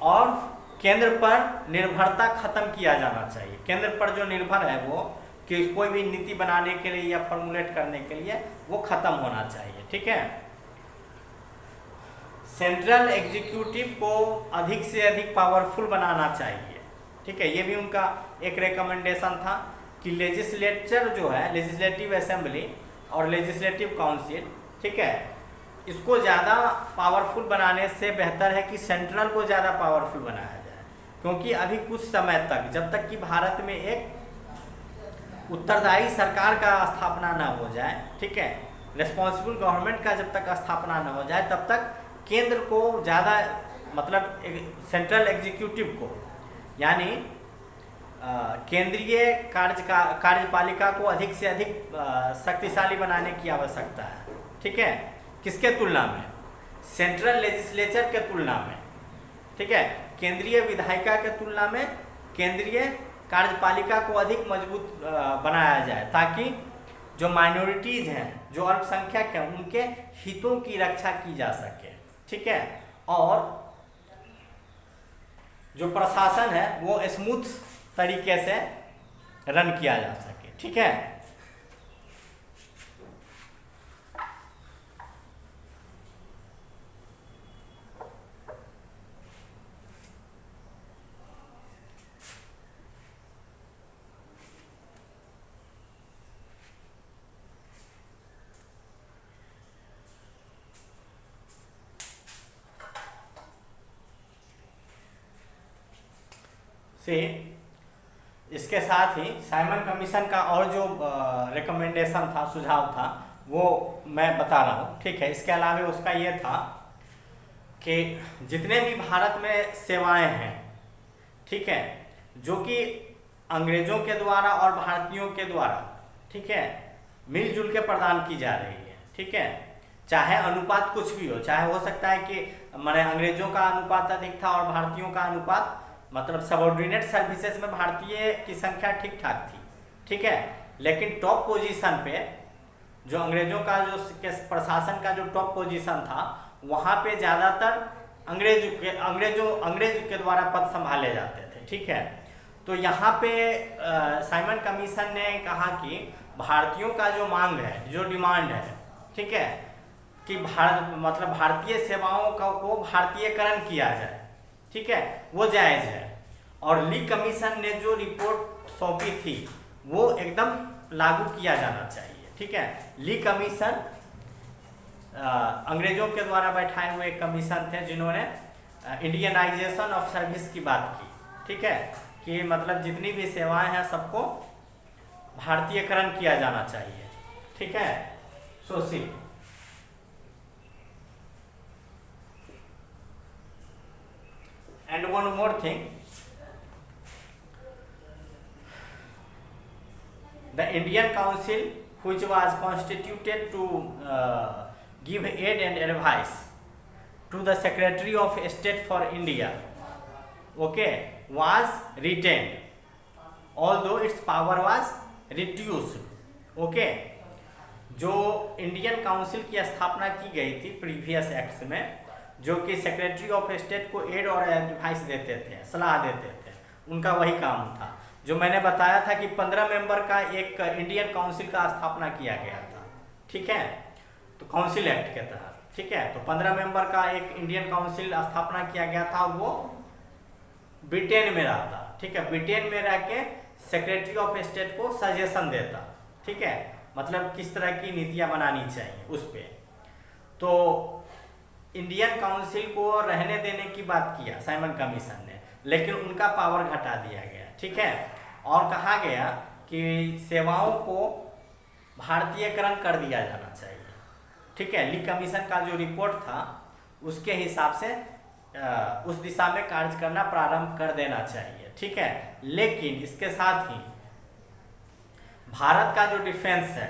और केंद्र पर निर्भरता खत्म किया जाना चाहिए, केंद्र पर जो निर्भर है वो कि कोई भी नीति बनाने के लिए या फॉर्मुलेट करने के लिए वो खत्म होना चाहिए, ठीक है। सेंट्रल एग्जीक्यूटिव को अधिक से अधिक पावरफुल बनाना चाहिए, ठीक है, ये भी उनका एक रिकमेंडेशन था कि लेजिस्लेचर जो है, लेजिस्लेटिव असेंबली और लेजिस्लेटिव काउंसिल, ठीक है, इसको ज़्यादा पावरफुल बनाने से बेहतर है कि सेंट्रल को ज़्यादा पावरफुल बनाया जाए, क्योंकि अभी कुछ समय तक, जब तक कि भारत में एक उत्तरदायी सरकार का स्थापना ना हो जाए, ठीक है, रिस्पॉन्सिबल गवर्नमेंट का जब तक स्थापना ना हो जाए, तब तक केंद्र को ज़्यादा, मतलब सेंट्रल एग्जीक्यूटिव को, यानी केंद्रीय कार्यपालिका को अधिक से अधिक शक्तिशाली बनाने की आवश्यकता है, ठीक है। किसके तुलना में? सेंट्रल लेजिस्लेचर के तुलना में, ठीक है, केंद्रीय विधायिका के तुलना में केंद्रीय कार्यपालिका को अधिक मजबूत बनाया जाए, ताकि जो माइनॉरिटीज़ हैं, जो अल्पसंख्यक हैं, उनके हितों की रक्षा की जा सके, ठीक है। और जो प्रशासन है वो स्मूथ तरीके से रन किया जा सके, ठीक है। से इसके साथ ही साइमन कमीशन का और जो रिकमेंडेशन था, सुझाव था, वो मैं बता रहा हूँ, ठीक है। इसके अलावा उसका ये था कि जितने भी भारत में सेवाएं हैं, ठीक है, जो कि अंग्रेजों के द्वारा और भारतीयों के द्वारा, ठीक है, मिलजुल के प्रदान की जा रही है, ठीक है, चाहे अनुपात कुछ भी हो, चाहे हो सकता है कि माने अंग्रेजों का अनुपात अधिक था और भारतीयों का अनुपात, मतलब सबऑर्डिनेट सर्विसेज में भारतीय की संख्या ठीक ठाक थी, ठीक है, लेकिन टॉप पोजीशन पे जो अंग्रेजों का जो प्रशासन का जो टॉप पोजीशन था, वहाँ पे ज़्यादातर अंग्रेज के द्वारा पद संभाले जाते थे, ठीक है। तो यहाँ पे साइमन कमीशन ने कहा कि भारतीयों का जो मांग है, जो डिमांड है, ठीक है, कि भारतीय सेवाओं को भारतीयकरण किया जाए, ठीक है, वो जायज़ है। और ली कमीशन ने जो रिपोर्ट सौंपी थी वो एकदम लागू किया जाना चाहिए, ठीक है। ली कमीशन अंग्रेजों के द्वारा बैठाए हुए एक कमीशन थे जिन्होंने इंडियनाइजेशन ऑफ सर्विस की बात की, ठीक है, कि मतलब जितनी भी सेवाएं हैं सबको भारतीयकरण किया जाना चाहिए, ठीक है। सो सी and one more thing, the Indian Council, which was constituted to give aid and advice to the Secretary of State for India, okay, was retained although its power was reduced, okay। जो Indian council की स्थापना की गई थी previous acts में, जो कि secretary of state को एड और एडवाइस देते थे, सलाह देते थे, उनका वही काम था। जो मैंने बताया था कि 15 मेंबर का एक इंडियन काउंसिल का स्थापना किया गया था, ठीक है, तो काउंसिल एक्ट के तहत, ठीक है। तो 15 मेंबर का एक इंडियन काउंसिल स्थापना किया गया था, वो ब्रिटेन में रहता, ठीक है, ब्रिटेन में रह के सेक्रेटरी ऑफ स्टेट को सजेशन देता, ठीक है, मतलब किस तरह की नीतियाँ बनानी चाहिए उस पर। तो इंडियन काउंसिल को रहने देने की बात किया साइमन कमीशन ने, लेकिन उनका पावर घटा दिया गया, ठीक है। और कहा गया कि सेवाओं को भारतीयकरण कर दिया जाना चाहिए। ठीक है, ली कमीशन का जो रिपोर्ट था उसके हिसाब से उस दिशा में कार्य करना प्रारंभ कर देना चाहिए। ठीक है, लेकिन इसके साथ ही भारत का जो डिफेंस है,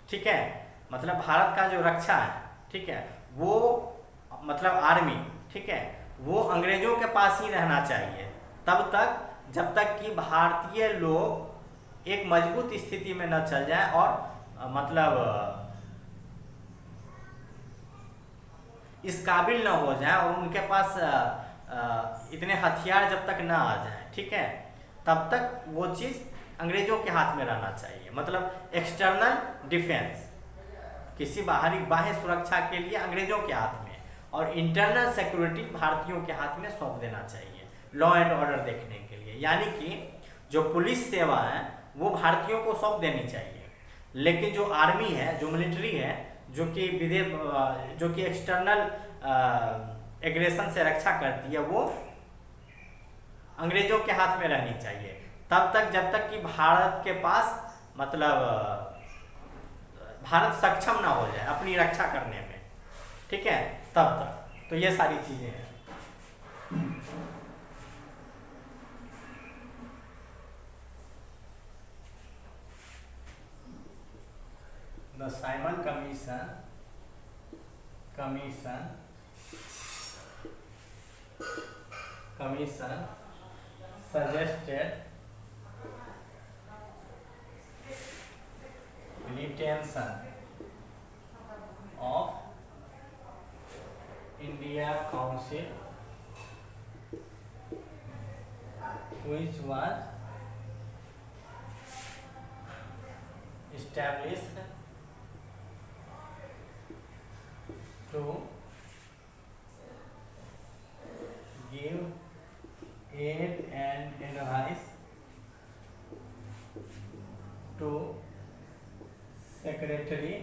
ठीक है, मतलब भारत का जो रक्षा है, ठीक है, वो मतलब आर्मी, ठीक है, वो अंग्रेजों के पास ही रहना चाहिए तब तक जब तक कि भारतीय लोग एक मजबूत स्थिति में न चल जाए और मतलब इस काबिल न हो जाए और उनके पास इतने हथियार जब तक ना आ जाए, ठीक है, तब तक वो चीज़ अंग्रेजों के हाथ में रहना चाहिए। मतलब एक्सटर्नल डिफेंस, किसी बाहरी बाह्य सुरक्षा के लिए अंग्रेजों के हाथ में, और इंटरनल सिक्योरिटी भारतीयों के हाथ में सौंप देना चाहिए लॉ एंड ऑर्डर देखने के लिए। यानी कि जो पुलिस सेवा है वो भारतीयों को सौंप देनी चाहिए, लेकिन जो आर्मी है, जो मिलिट्री है, जो कि विदेश, जो कि एक्सटर्नल एग्रेशन से रक्षा करती है, वो अंग्रेजों के हाथ में रहनी चाहिए तब तक जब तक कि भारत के पास मतलब भारत सक्षम ना हो जाए अपनी रक्षा करने में। ठीक है, तब तक तो ये सारी चीजें हैं। The Simon Commission suggested retention of India Council, which was established to give aid and advice to Secretary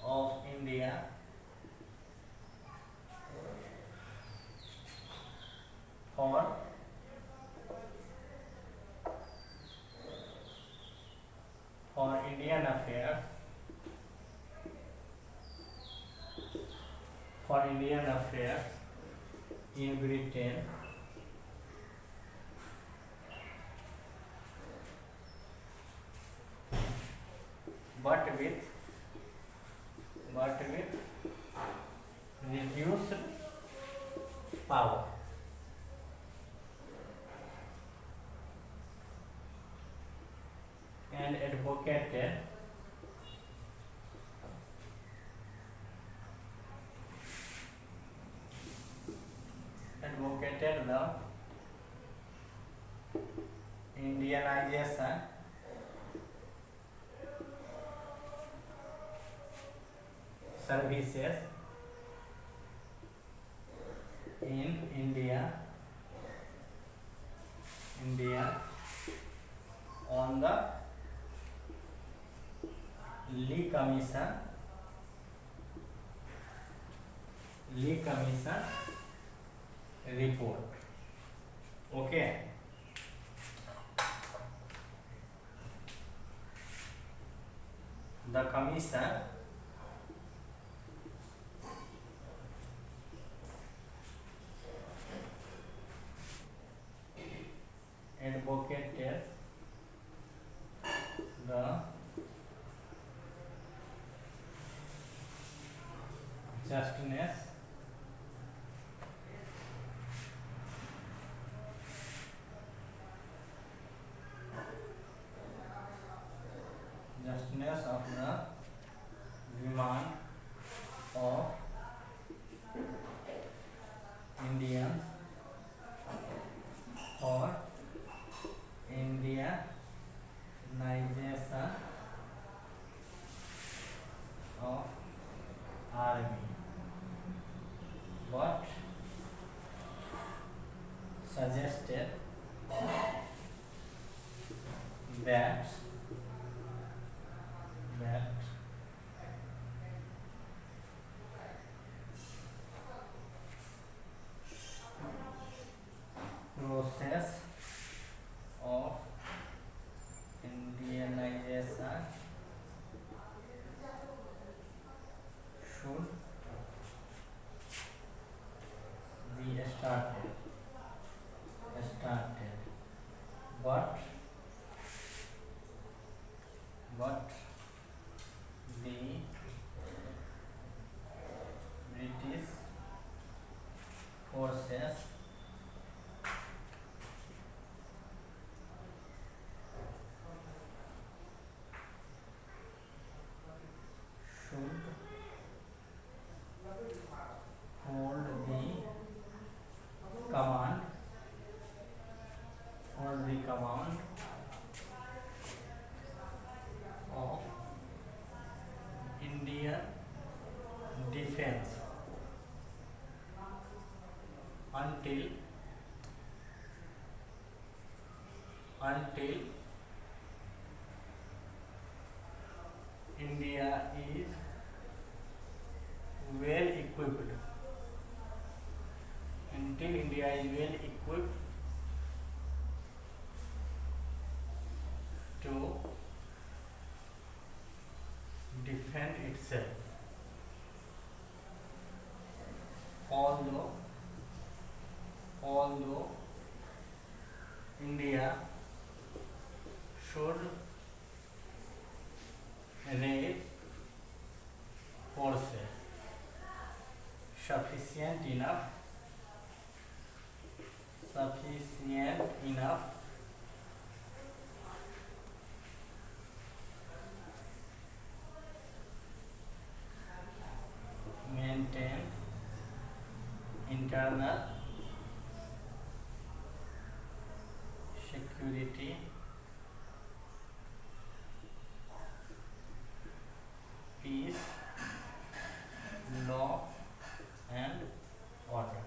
of India for Indian affairs, in Britain, but with reduced power, and advocated the Indianization services in India on the Lee Commission report. Okay. The commission advocated the justness of the demand of Indians for Indianization of army, but suggested that process of Indianization but the British forces should hold the command of Indian defense until India is well equipped. Until India is well equipped to defend itself. Although India should raise forces sufficient enough maintain internal security, peace, law and order.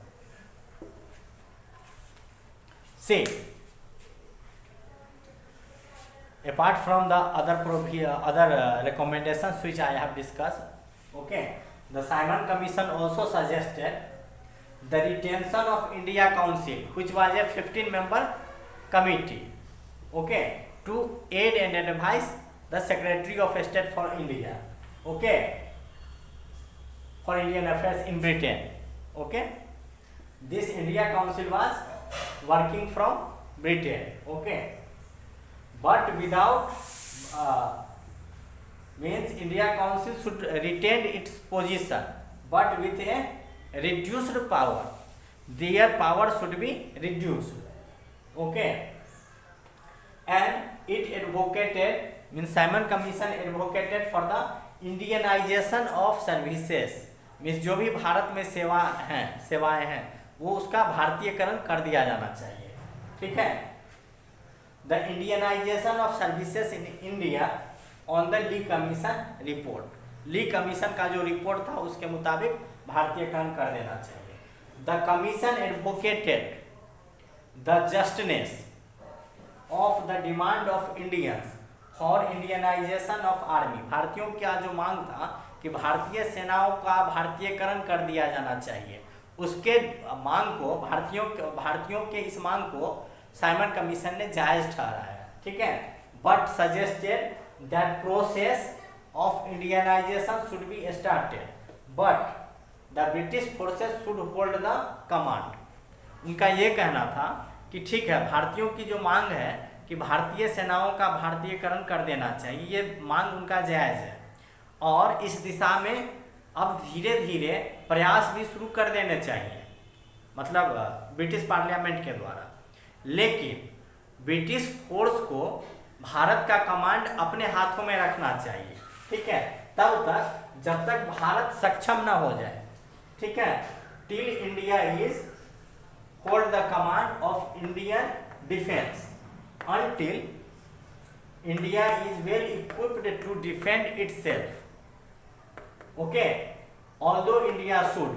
See, apart from the other recommendations which I have discussed, okay, the Simon Commission also suggested the retention of India Council, which was a 15-member committee, okay, to aid and advise the Secretary of State for India, okay, for Indian affairs in Britain, okay. This India Council was working from Britain, okay, but without means India Council should retain its position, but with a reduced power. Their power should be reduced, okay. And it advocated, means Simon Commission advocated for the Indianization of services, means जो भी भारत में सेवाएं हैं वो उसका भारतीयकरण कर दिया जाना चाहिए, ठीक है. The Indianisation of services in India on the Lee Commission report. Lee Commission का जो रिपोर्ट था उसके मुताबिक भारतीयकरण कर देना चाहिए. The commission advocated the justness of the demand of Indians for Indianization of army. भारतीयों का जो मांग था कि भारतीय सेनाओं का भारतीयकरण कर दिया जाना चाहिए, उसके मांग को भारतीयों के इस मांग को साइमन कमीशन ने जायज ठहराया, ठीक है. But suggested that process of Indianisation should be started but the British forces should hold the command. उनका ये कहना था कि ठीक है, भारतीयों की जो मांग है कि भारतीय सेनाओं का भारतीयकरण कर देना चाहिए, ये मांग उनका जायज है और इस दिशा में अब धीरे धीरे प्रयास भी शुरू कर देने चाहिए, मतलब ब्रिटिश पार्लियामेंट के द्वारा. लेकिन ब्रिटिश फोर्स को भारत का कमांड अपने हाथों में रखना चाहिए, ठीक है, तब तक जब तक भारत सक्षम ना हो जाए, ठीक है. Till India is hold the command of Indian defence until India is well equipped to defend itself, okay, although India should,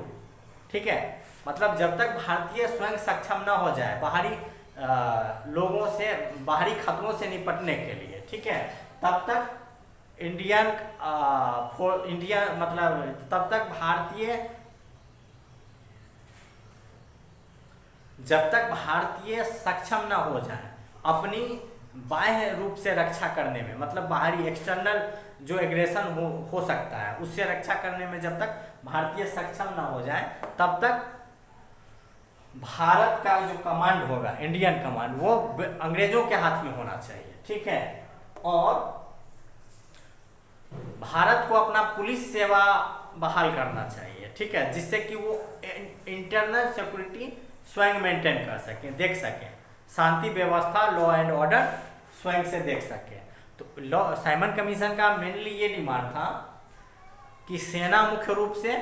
ठीक है. मतलब जब तक भारतीय स्वयं सक्षम न हो जाए बाहरी लोगों से, बाहरी खतरों से निपटने के लिए, ठीक है, तब तक जब तक भारतीय सक्षम न हो जाए अपनी बाह्य रूप से रक्षा करने में, मतलब बाहरी एक्सटर्नल जो एग्रेशन हो सकता है उससे रक्षा करने में जब तक भारतीय सक्षम ना हो जाए तब तक भारत का जो कमांड होगा, इंडियन कमांड, वो अंग्रेजों के हाथ में होना चाहिए, ठीक है. और भारत को अपना पुलिस सेवा बहाल करना चाहिए, ठीक है, जिससे कि वो इंटरनल सिक्योरिटी स्वयं मेंटेन कर सके, देख सके, शांति व्यवस्था, लॉ एंड ऑर्डर स्वयं से देख सके। तो साइमन कमीशन का मेनली ये डिमांड था कि सेना मुख्य रूप से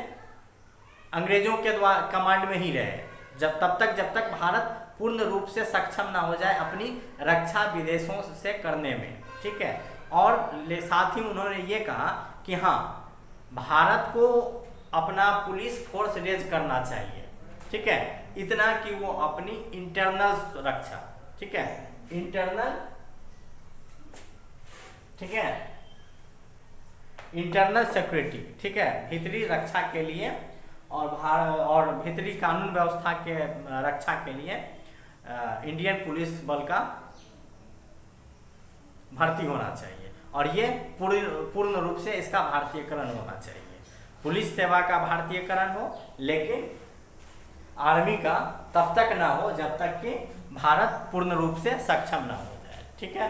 अंग्रेजों के द्वारा कमांड में ही रहे जब तक भारत पूर्ण रूप से सक्षम ना हो जाए अपनी रक्षा विदेशों से करने में, ठीक है। और साथ ही उन्होंने ये कहा कि हाँ, भारत को अपना पुलिस फोर्स रेज करना चाहिए, ठीक है, इतना कि वो अपनी इंटरनल रक्षा, ठीक है, इंटरनल, ठीक है, इंटरनल सिक्योरिटी, ठीक है, भीतरी रक्षा के लिए और भीतरी कानून व्यवस्था के रक्षा के लिए इंडियन पुलिस बल का भर्ती होना चाहिए और ये पूर्ण रूप से इसका भारतीयकरण होना चाहिए। पुलिस सेवा का भारतीयकरण हो, लेकिन आर्मी का तब तक ना हो जब तक कि भारत पूर्ण रूप से सक्षम ना हो जाए, ठीक है।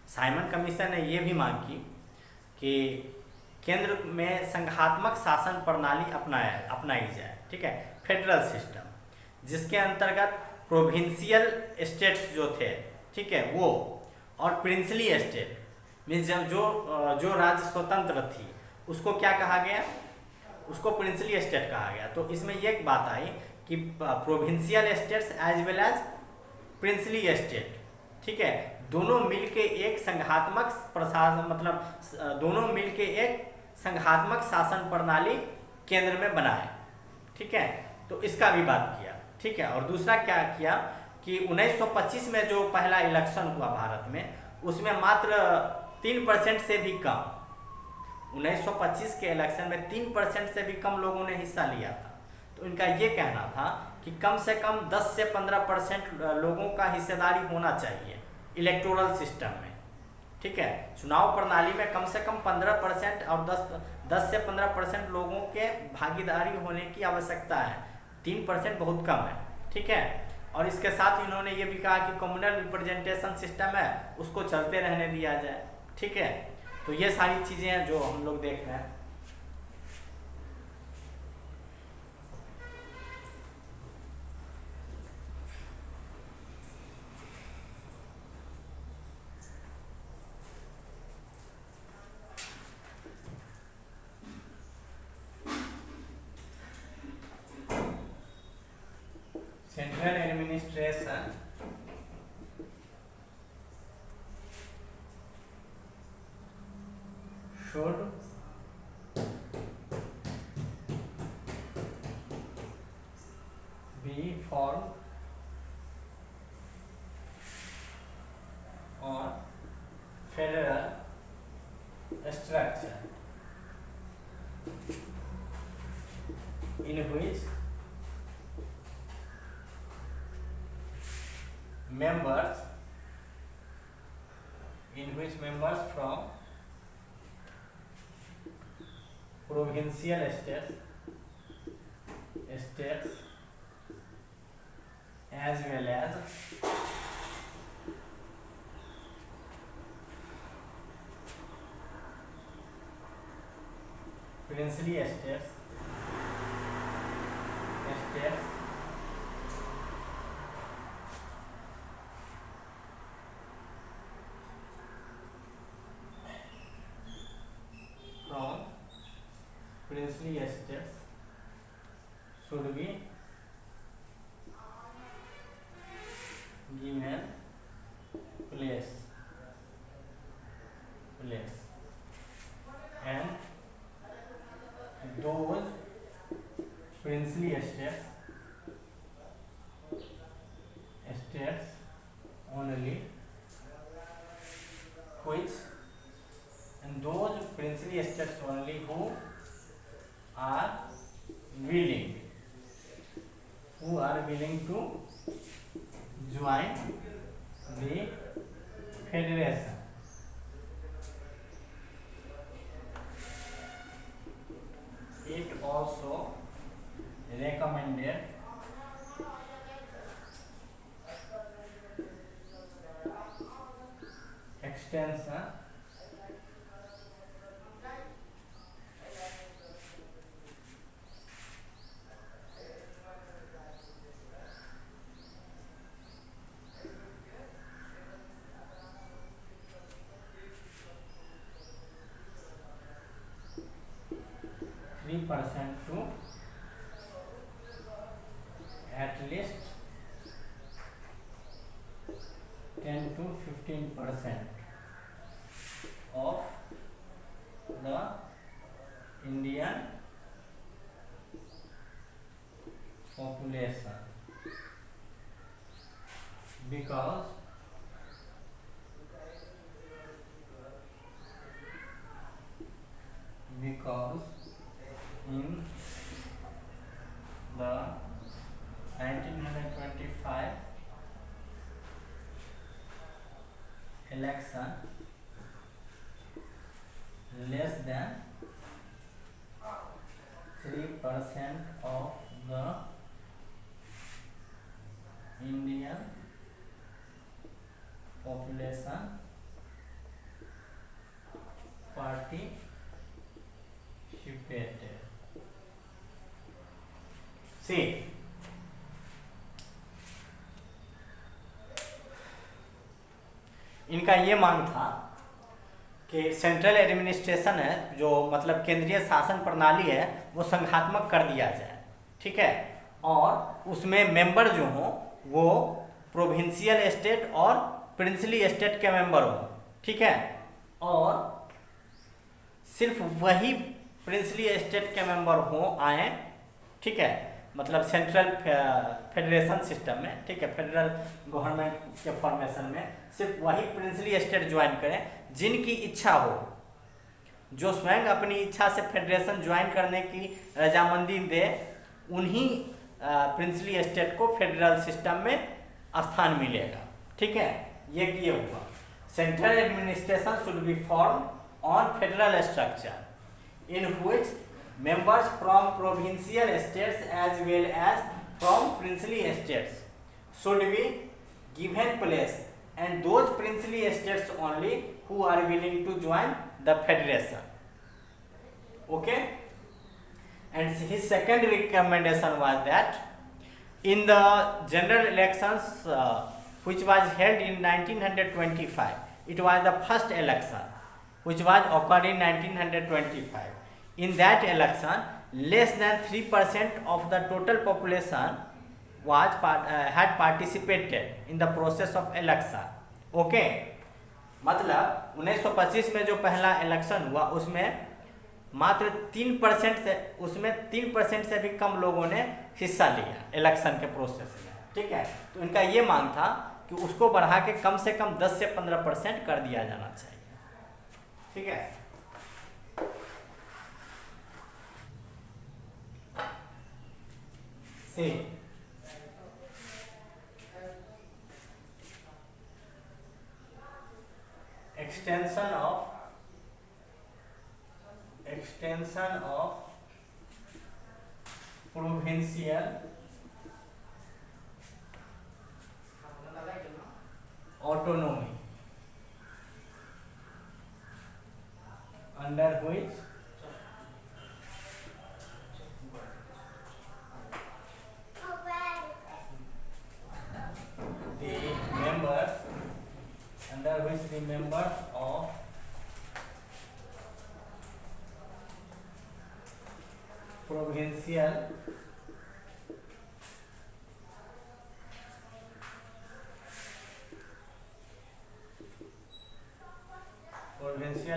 साइमन कमीशन ने यह भी मांग की कि केंद्र में संघात्मक शासन प्रणाली अपनाई जाए, ठीक है, फेडरल सिस्टम, जिसके अंतर्गत प्रोविंशियल स्टेट्स जो थे, ठीक है, वो और प्रिंसली स्टेट मीन्स जो राज्य स्वतंत्र थी उसको क्या कहा गया, उसको प्रिंसली स्टेट कहा गया। तो इसमें एक बात आई कि provincial states as well as princely state, ठीक है, दोनों मिलके एक संघात्मक प्रशासन, मतलब दोनों मिलके एक संघात्मक शासन प्रणाली केंद्र में बनाए, ठीक है। तो इसका भी बात किया, ठीक है। और दूसरा क्या किया कि 1925 में जो पहला इलेक्शन हुआ भारत में, उसमें मात्र 3% से भी कम, 1925 के इलेक्शन में 3% से भी कम लोगों ने हिस्सा लिया था। तो इनका ये कहना था कि कम से कम 10 से 15% लोगों का हिस्सेदारी होना चाहिए इलेक्टोरल सिस्टम में, ठीक है, चुनाव प्रणाली में कम से कम 15% और 10 से 15% लोगों के भागीदारी होने की आवश्यकता है। 3% बहुत कम है, ठीक है। और इसके साथ इन्होंने ये भी कहा कि कम्युनल रिप्रेजेंटेशन सिस्टम है उसको चलते रहने दिया जाए, ठीक है। तो ये सारी चीज़ें हैं जो हम लोग देख रहे हैं। Central administration should be formed on federal structure in which members from provincial states as well as princely states from princely states should be given place and those princely states only which and those princely states only who are willing to join the federation extension 3% to at least 10 to 15% of the Indian population, because in the 1925 election, less than 3% of the Indian population participated. See, इनका ये मांग था कि central administration है, जो मतलब केंद्रीय शासन प्रणाली है, वो संघात्मक कर दिया जाए, ठीक है, और उसमें मेंबर जो हों वो प्रोविंशियल स्टेट और प्रिंसली स्टेट के मेंबर हों, ठीक है, और सिर्फ वही प्रिंसली स्टेट के मेंबर हों आए, ठीक है, मतलब सेंट्रल फेडरेशन सिस्टम में, ठीक है, फेडरल गवर्नमेंट के फॉर्मेशन में सिर्फ वही प्रिंसली स्टेट ज्वाइन करें जिनकी इच्छा हो, जो स्वयं अपनी इच्छा से फेडरेशन ज्वाइन करने की रजामंदी दे, उन्हीं प्रिंसली स्टेट को फेडरल सिस्टम में स्थान मिलेगा, ठीक है, ये हुआ। Central administration should be form on federal structure in which members from provincial states as well as from princely states should be given place, and those princely states only who are willing to join the federation. Okay, and his second recommendation was that in the general elections which was held in 1925, it was the first election which was occurred in 1925. In that election, less than 3% of the total population was had participated in the process of election. Okay, मतलब 1925 में जो पहला election हुआ उसमें मात्र 3% से, उसमें 3% से भी कम लोगों ने हिस्सा लिया इलेक्शन के प्रोसेस में, ठीक है, तो इनका ये मांग था कि उसको बढ़ा के कम से कम 10 से 15% कर दिया जाना चाहिए, ठीक है। extension of provincial autonomy under which the members of provincial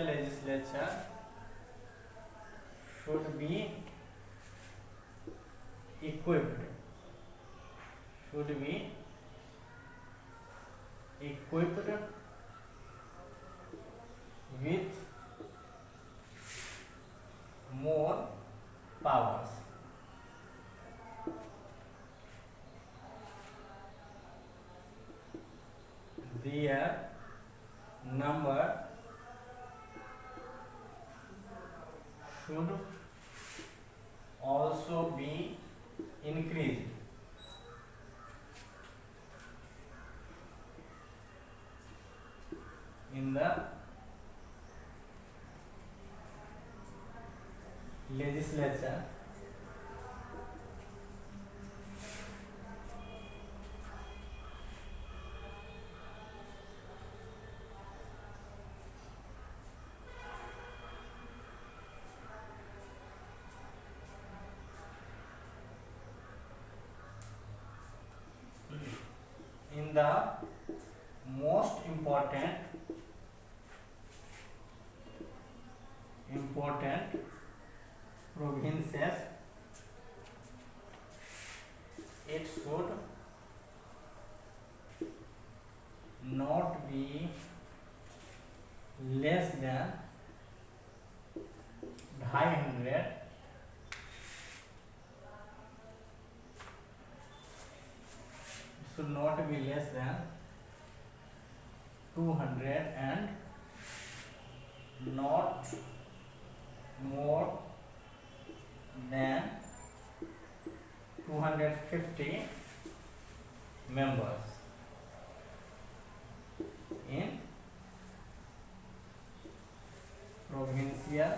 legislature should be equipped with more powers. Their number should also be increased. In in the legislature in the most important provinces, it should not be less than 250 should not be less than 200 and not more than 250 members in provincial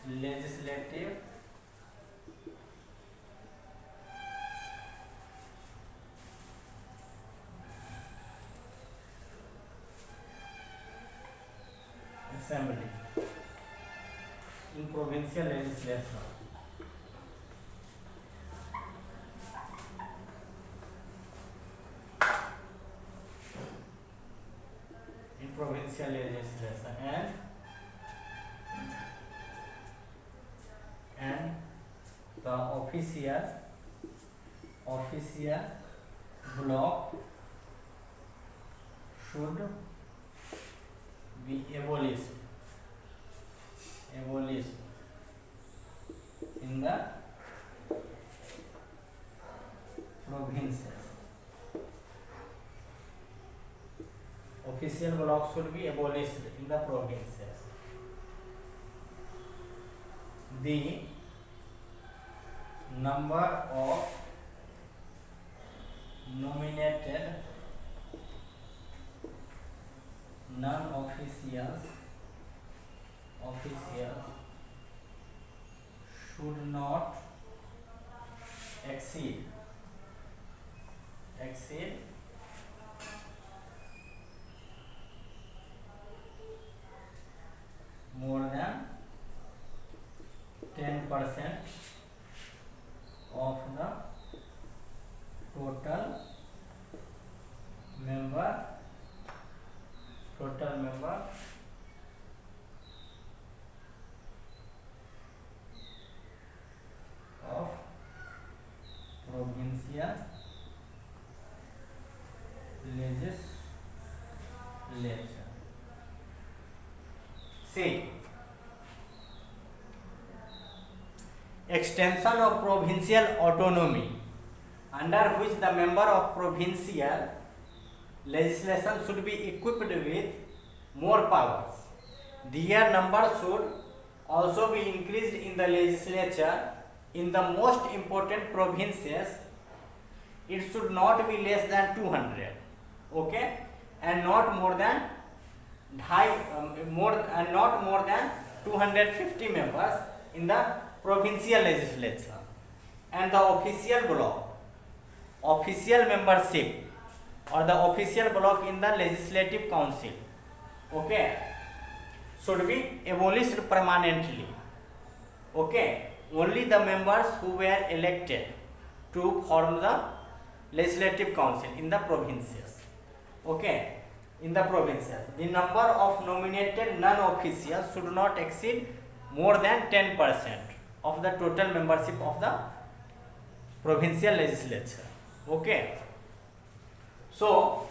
legislative assembly, in provincial legislation. In provincial legislation and the official block should be abolished in the provinces. Official block should be abolished in the provinces. The number of nominated non-officials should not exceed more than 10% of the total member of provincial legislature. C. Extension of provincial autonomy, under which the member of provincial legislation should be equipped with more powers. Their number should also be increased in the legislature. In the most important provinces, it should not be less than 200, okay, and not more than not more than 250 members in the provincial legislature. And the official membership or the official block in the legislative council, okay, should be abolished permanently, okay. Only the members who were elected to form the legislative council in the provinces, okay, in the provinces, the number of nominated non-officials should not exceed more than 10% of the total membership of the provincial legislature, okay. So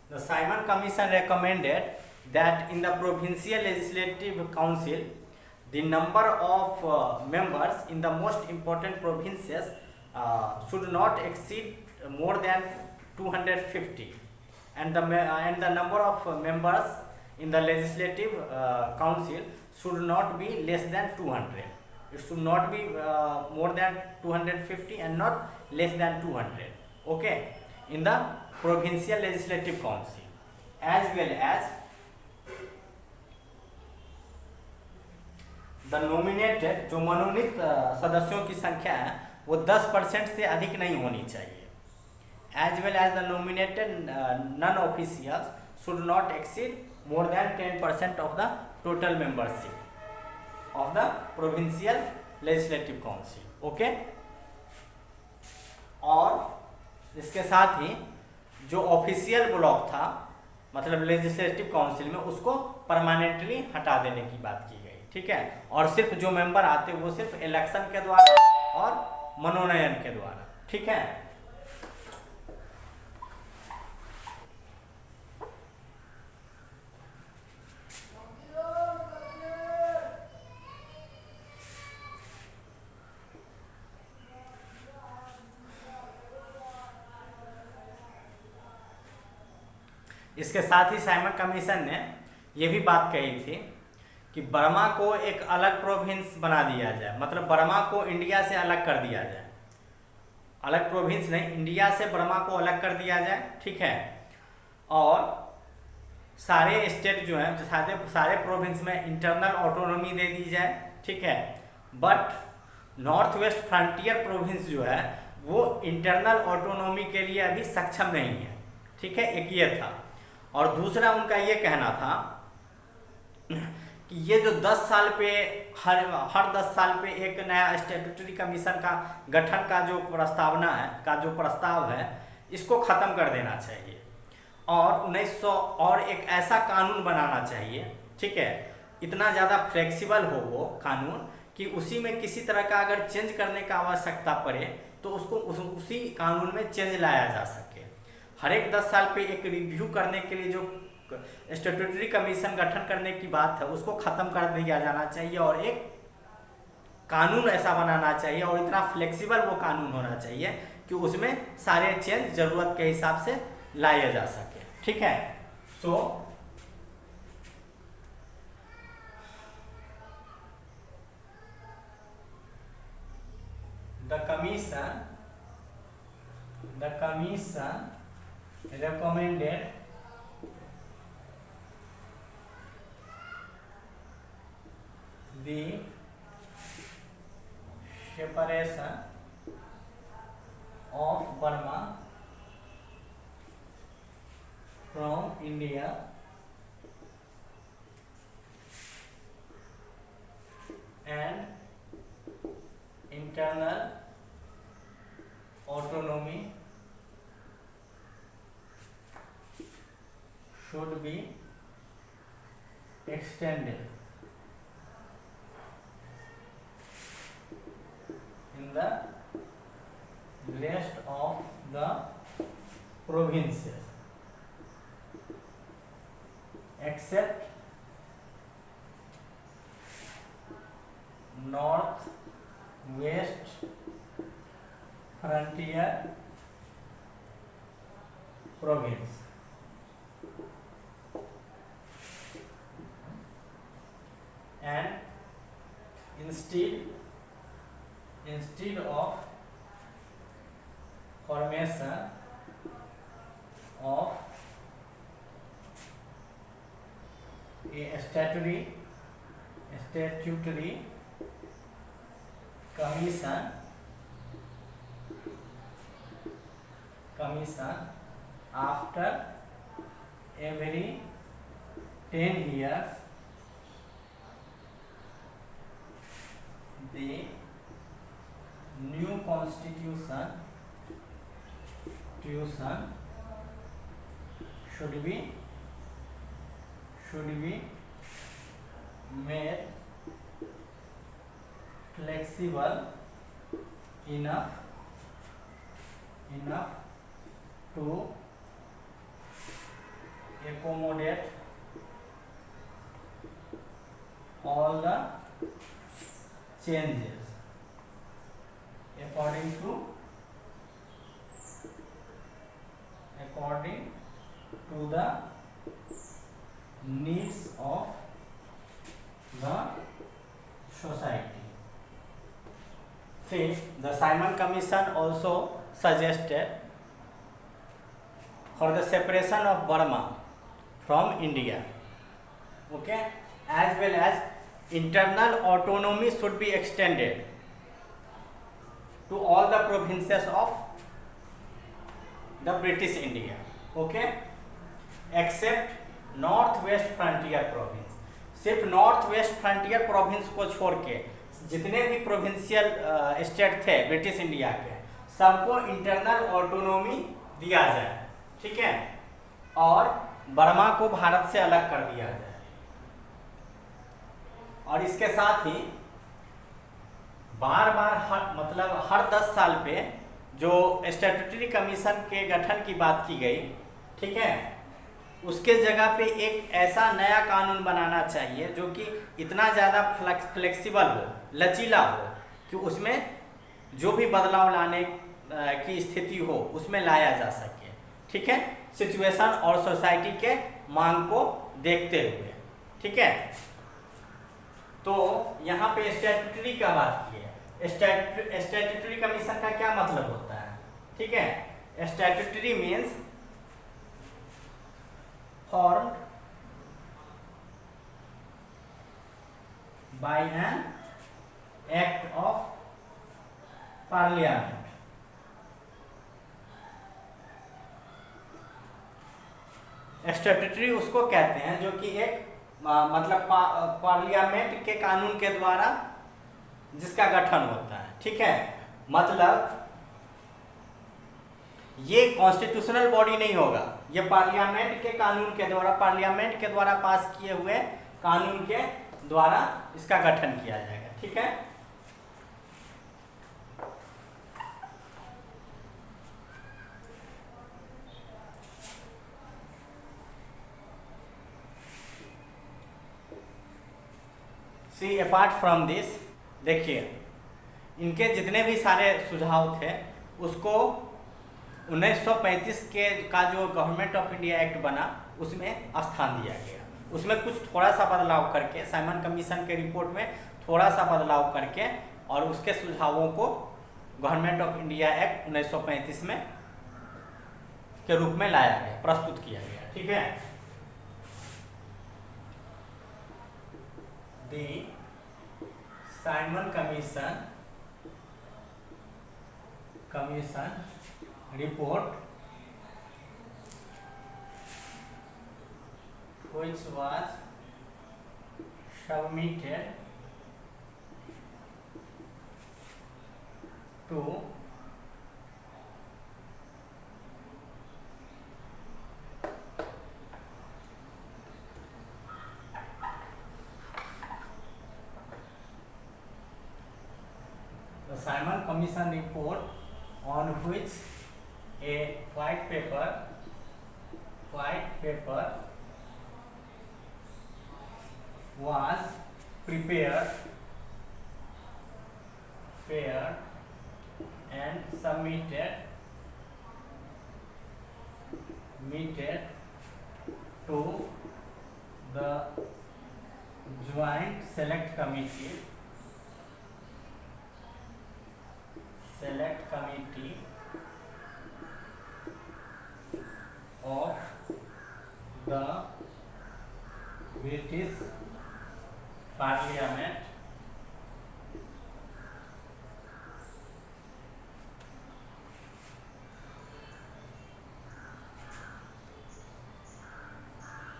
the Simon Commission recommended that in the provincial legislative council, the number of members in the most important provinces should not exceed more than 250, and the number of members in the legislative council should not be less than 200, It should not be more than 250 and not less than 200. Okay, in the provincial legislative council, as well as the nominated, जो मनोनीत सदस्यों की संख्या है वो 10% से अधिक नहीं होनी चाहिए. As well as the nominated non officials should not exceed more than 10% of the total membership of the provincial legislative council. Okay, और इसके साथ ही जो ऑफिशियल ब्लॉक था मतलब लेजिस्लेटिव काउंसिल में, उसको परमानेंटली हटा देने की बात की गई. ठीक है, और सिर्फ जो मेंबर आते वो सिर्फ इलेक्शन के द्वारा और मनोनयन के द्वारा. ठीक है, इसके साथ ही साइमन कमीशन ने यह भी बात कही थी कि बर्मा को एक अलग प्रोविंस बना दिया जाए, मतलब बर्मा को इंडिया से अलग कर दिया जाए. अलग प्रोविंस नहीं, इंडिया से बर्मा को अलग कर दिया जाए. ठीक है, और सारे स्टेट जो हैं, सारे प्रोविंस में इंटरनल ऑटोनॉमी दे दी जाए. ठीक है, but north west frontier province जो है वो इंटरनल ऑटोनॉमी के लिए अभी सक्षम नहीं है. ठीक है, एक ये था. और दूसरा उनका ये कहना था कि ये जो 10 साल पे हर 10 साल पे एक नया स्टैट्यूटरी कमीशन का गठन का जो प्रस्तावना है, का जो प्रस्ताव है, इसको ख़त्म कर देना चाहिए और 1900 और एक ऐसा कानून बनाना चाहिए. ठीक है, इतना ज़्यादा फ्लेक्सिबल हो वो कानून कि उसी में किसी तरह का अगर चेंज करने का आवश्यकता पड़े तो उसको उसी कानून में चेंज लाया जा सके. हर एक 10 साल पे एक रिव्यू करने के लिए जो स्टैट्यूटरी कमीशन गठन करने की बात है उसको ख़त्म कर दिया जाना चाहिए और एक कानून ऐसा बनाना चाहिए और इतना फ्लेक्सिबल वो कानून होना चाहिए कि उसमें सारे चेंज ज़रूरत के हिसाब से लाए जा सके. ठीक है, so the commission recommended the separation of Burma from India and internal autonomy should be extended in the rest of the provinces except north west frontier province. And instead of formation of a statutory commission after every 10 years, the new constitution should be made flexible enough to accommodate all the changes according to the needs of the society. The Simon Commission also suggested for the separation of Burma from India, okay, as well as internal autonomy should be extended to all the provinces of the British India, okay, except north west frontier province. सिर्फ north west frontier province को छोड़ के जितने भी provincial state थे British India के, सबको internal autonomy दिया जाए, ठीक है, और बर्मा को भारत से अलग कर दिया जाए। और इसके साथ ही बार बार हर 10 साल पे जो स्टैट्यूटरी कमीशन के गठन की बात की गई, ठीक है, उसके जगह पे एक ऐसा नया कानून बनाना चाहिए जो कि इतना ज़्यादा फ्लेक्सिबल हो, लचीला हो, कि उसमें जो भी बदलाव लाने की स्थिति हो उसमें लाया जा सके, ठीक है, सिचुएशन और सोसाइटी के मांग को देखते हुए, ठीक है। तो यहाँ पे स्टैट्यूटरी का बात की है। स्टैट्यूटरी कमीशन का क्या मतलब होता है, ठीक है। Statutory means formed by an act of parliament, statutory उसको कहते हैं जो कि एक मतलब पार्लियामेंट के कानून के द्वारा जिसका गठन होता है, ठीक है। मतलब ये कॉन्स्टिट्यूशनल बॉडी नहीं होगा, ये पार्लियामेंट के कानून के द्वारा, पार्लियामेंट के द्वारा पास किए हुए कानून के द्वारा इसका गठन किया जाएगा, ठीक है। सी अपार्ट फ्रॉम दिस, देखिए इनके जितने भी सारे सुझाव थे उसको 1935 के का जो गवर्नमेंट ऑफ इंडिया एक्ट बना उसमें स्थान दिया गया। उसमें कुछ थोड़ा सा बदलाव करके, साइमन कमीशन के रिपोर्ट में थोड़ा सा बदलाव करके और उसके सुझावों को गवर्नमेंट ऑफ इंडिया एक्ट 1935 में के रूप में लाया गया, प्रस्तुत किया गया, ठीक है। The Simon commission report which was submitted to the Simon Commission report, on which a white paper was prepared and submitted to the Joint Select Committee of the British Parliament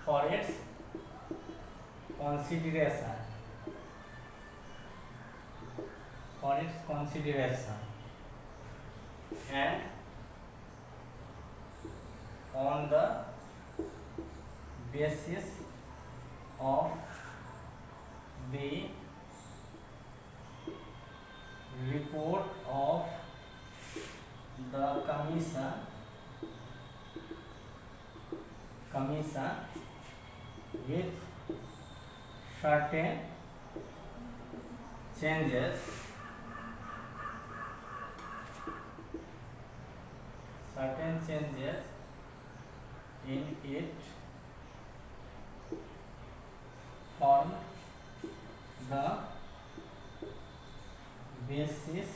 for its consideration, and on the basis of the report of the commission with certain changes in it formed the basis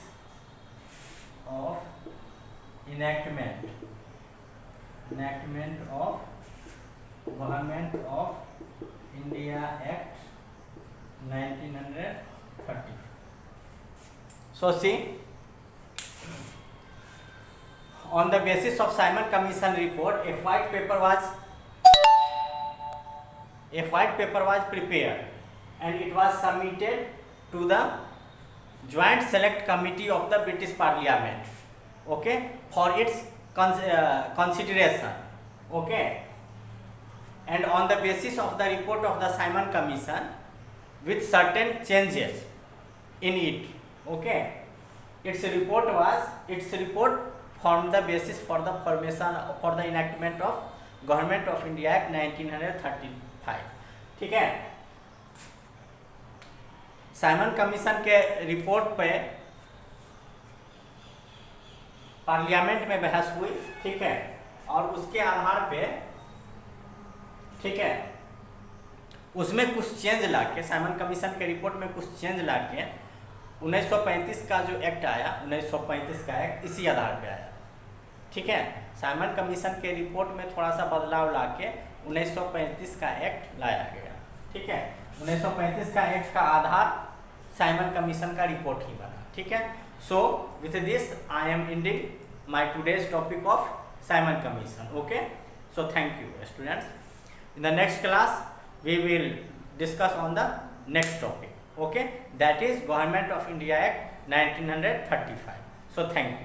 enactment of Government of India Act 1930. So see, on the basis of Simon Commission report, a white paper was prepared and it was submitted to the Joint Select Committee of the British Parliament, okay, for its consideration, okay. And on the basis of the report of the Simon Commission, with certain changes in it, okay, its report formed the basis for the enactment of Government of India Act 1935. ठीक है, Simon commission के report पे parliament में बहस हुई, ठीक है, और उसके आधार पे, ठीक है, उसमें कुछ चेंज लाके, साइमन कमीशन के रिपोर्ट में कुछ चेंज लाके 1935 का जो एक्ट आया, 1935 का एक्ट इसी आधार पे आया, ठीक है। साइमन कमीशन के रिपोर्ट में थोड़ा सा बदलाव लाके 1935 का एक्ट लाया गया, ठीक है। 1935 का एक्ट का आधार साइमन कमीशन का रिपोर्ट ही बना, ठीक है। So with this I am ending my today's topic of Simon commission, okay. So thank you students. In the next class, we will discuss on the next topic, okay, that is Government of India Act 1935. So thank you.